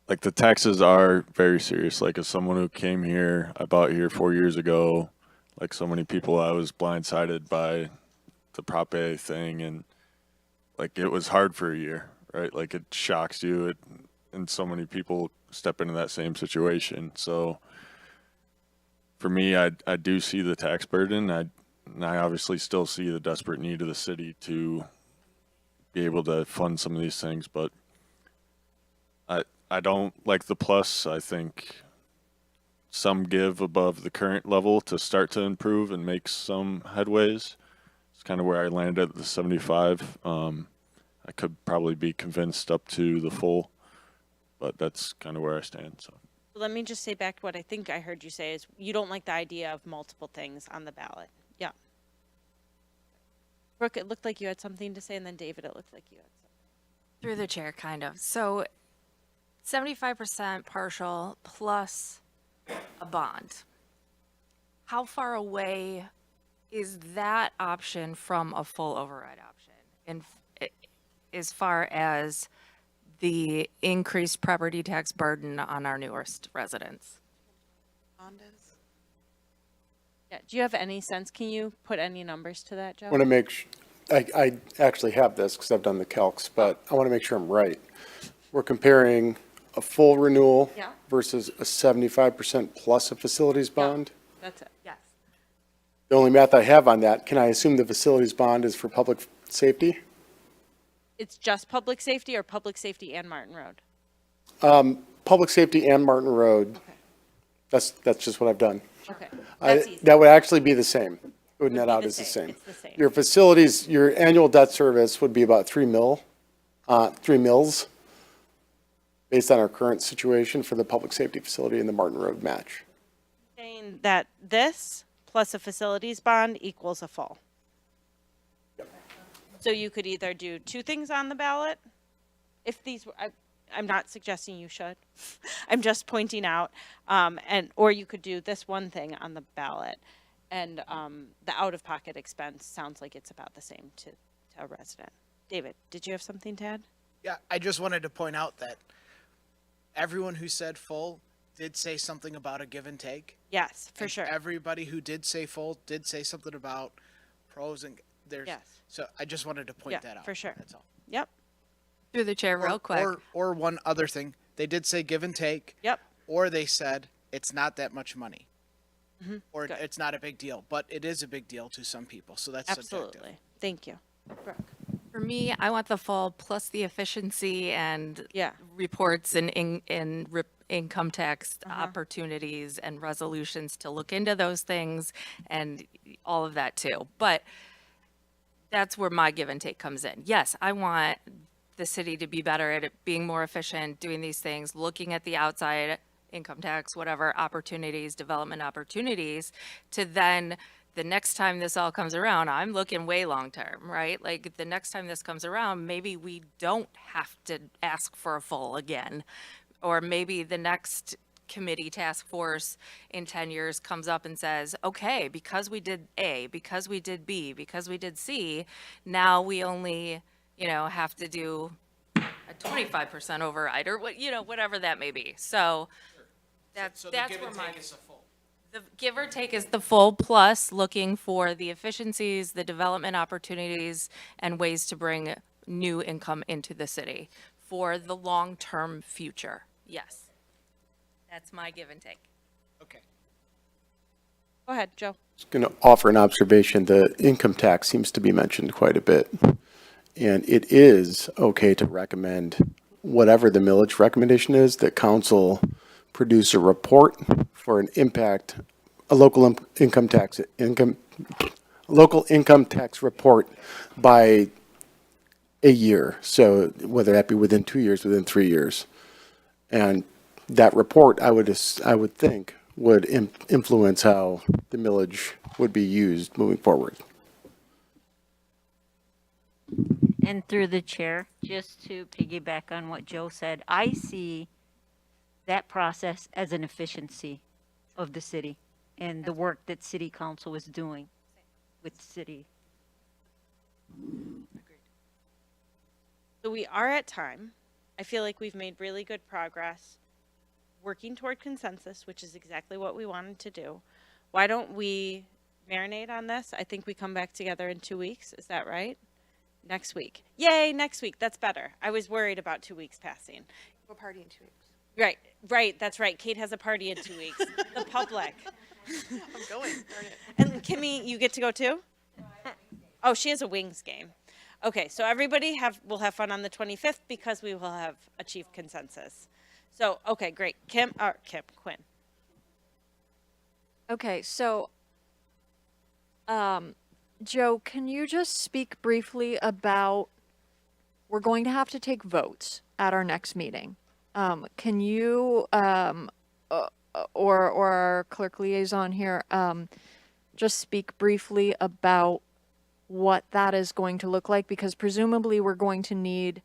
like the taxes are very serious. Like as someone who came here, I bought here 4 years ago. Like so many people, I was blindsided by the Prop A thing, and like it was hard for a year, right? Like it shocks you, and so many people step into that same situation. So for me, I do see the tax burden. And I obviously still see the desperate need of the city to be able to fund some of these things, but I don't like the plus. I think some give above the current level to start to improve and make some headways. It's kind of where I landed at the 75. I could probably be convinced up to the full, but that's kind of where I stand. So Let me just say back to what I think I heard you say is you don't like the idea of multiple things on the ballot. Yeah. Brooke, it looked like you had something to say, and then David, it looked like you had something. Through the chair, kind of. So 75% partial plus a bond. How far away is that option from a full override option? And as far as the increased property tax burden on our newest residents? Yeah. Do you have any sense? Can you put any numbers to that, Joe? I want to I actually have this because I've done the calcs, but I want to make sure I'm right. We're comparing a full renewal Yeah. versus a 75% plus a facilities bond. That's it. Yes. The only math I have on that, can I assume the facilities bond is for public safety? It's just public safety or public safety and Martin Road? Public safety and Martin Road. Okay. That's just what I've done. Okay. That's easy. That would actually be the same. It would Would net be out the as the same. same. It's the same. Your facilities, your annual debt service would be about 3 mils, based on our current situation for the public safety facility and the Martin Road match. Saying that this plus a facilities bond equals a full. So you could either do two things on the ballot, if these were, I'm not suggesting you should. I'm just pointing out, or you could do this one thing on the ballot. And the out-of-pocket expense sounds like it's about the same to a resident. David, did you have something to add? Yeah, I just wanted to point out that everyone who said full did say something about a give and take. Yes, for And sure. Everybody who did say full did say something about pros and there's. Yes. So I just wanted to point Yeah, that out. for sure. That's all. Yep, Through the chair, real quick. Or one other thing, they did say give and take. yep. Or they said it's not that much money. Or Good. it's not a big deal, but it is a big deal to some people. So that's subjective. Absolutely. Thank you. Brooke. For me, I want the full plus the efficiency and Yeah. reports and income tax opportunities and resolutions to look into those things and all of that too. But that's where my give and take comes in. Yes, I want the city to be better at it, being more efficient, doing these things, looking at the outside income tax, whatever opportunities, development opportunities, to then the next time this all comes around, I'm looking way long term, right? Like the next time this comes around, maybe we don't have to ask for a full again. Or maybe the next committee task force in 10 years comes up and says, okay, because we did A, because we did B, because we did C, now we only, have to do a 25% override or what, whatever that may be. So that's So the where give and my. take is a full. The give or take is the full plus looking for the efficiencies, the development opportunities, and ways to bring new income into the city for the long-term future. Yes. That's my give and take. Okay. Go ahead, Joe. Just going to offer an observation. The income tax seems to be mentioned quite a bit. And it is okay to recommend whatever the millage recommendation is, that council produce a report for an impact, a local income tax report by a year. So whether that be within 2 years, within 3 years. And that report, I would think, would influence how the millage would be used moving forward. And through the chair, just to piggyback on what Joe said, I see that process as an efficiency of the city and the work that city council is doing with city. So we are at time. I feel like we've made really good progress working toward consensus, which is exactly what we wanted to do. Why don't we marinate on this? I think we come back together in 2 weeks. Is that right? Next week. Yay, next week. That's better. I was worried about 2 weeks passing. A party in 2 weeks. Right, right. That's right. Kate has a party in 2 weeks. The public. I'm going. Darn it. And Kimmy, you get to go too? Oh, she has a wings game. Okay, so everybody will have fun on the 25th because we will have achieved consensus. So, okay, great. Quinn. Okay, so, Joe, can you just speak briefly about, we're going to have to take votes at our next meeting. Can you, or our clerk liaison here, just speak briefly about what that is going to look like? Because presumably we're going to need,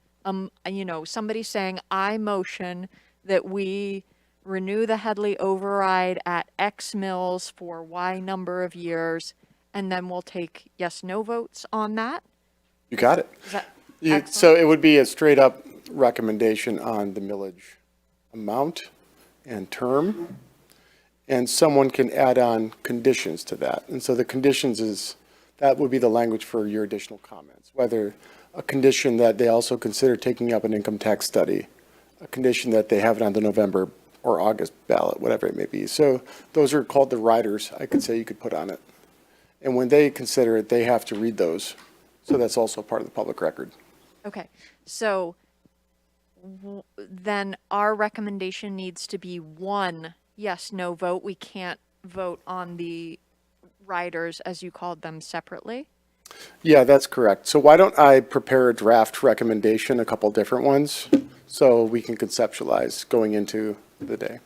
somebody saying, I motion that we renew the Headley override at X mills for Y number of years, and then we'll take yes, no votes on that. You got it. Is that So it would be a straight up recommendation on the millage amount and term, and someone can add on conditions to that. And so the conditions that would be the language for your additional comments, whether a condition that they also consider taking up an income tax study, a condition that they have it on the November or August ballot, whatever it may be. So those are called the riders, I could say you could put on it. And when they consider it, they have to read those. So that's also part of the public record. Okay, so then our recommendation needs to be one yes, no vote. We can't vote on the riders, as you called them, separately. Yeah, that's correct. So why don't I prepare a draft recommendation, a couple different ones, so we can conceptualize going into the day.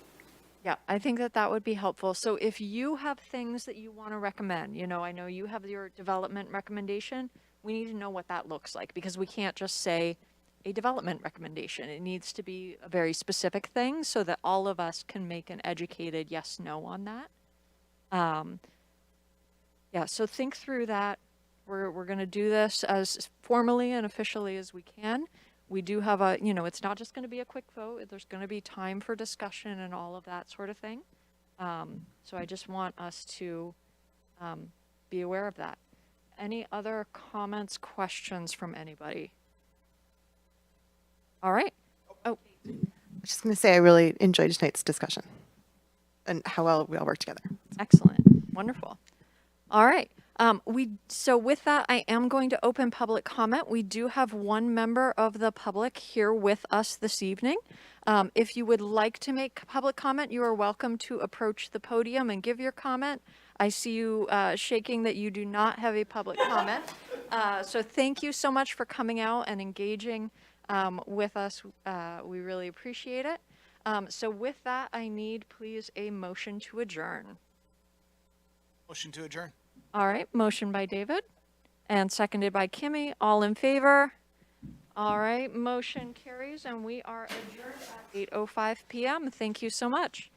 Yeah, I think that would be helpful. So if you have things that you want to recommend, I know you have your development recommendation. We need to know what that looks like, because we can't just say a development recommendation. It needs to be a very specific thing so that all of us can make an educated yes, no on that. Yeah, so think through that. We're going to do this as formally and officially as we can. We do have it's not just going to be a quick vote. There's going to be time for discussion and all of that sort of thing. So I just want us to be aware of that. Any other comments, questions from anybody? All right. Oh, I was just going to say I really enjoyed tonight's discussion and how well we all work together. excellent. Wonderful. All right. So with that, I am going to open public comment. We do have one member of the public here with us this evening. If you would like to make public comment, you are welcome to approach the podium and give your comment. I see you shaking that you do not have a public comment. So thank you so much for coming out and engaging with us. We really appreciate it. So with that, I need, please, a motion to adjourn. Motion to adjourn. All right, motion by David and seconded by Kimmy. All in favor? All right, motion carries, and we are adjourned at 8:05 p.m. Thank you so much.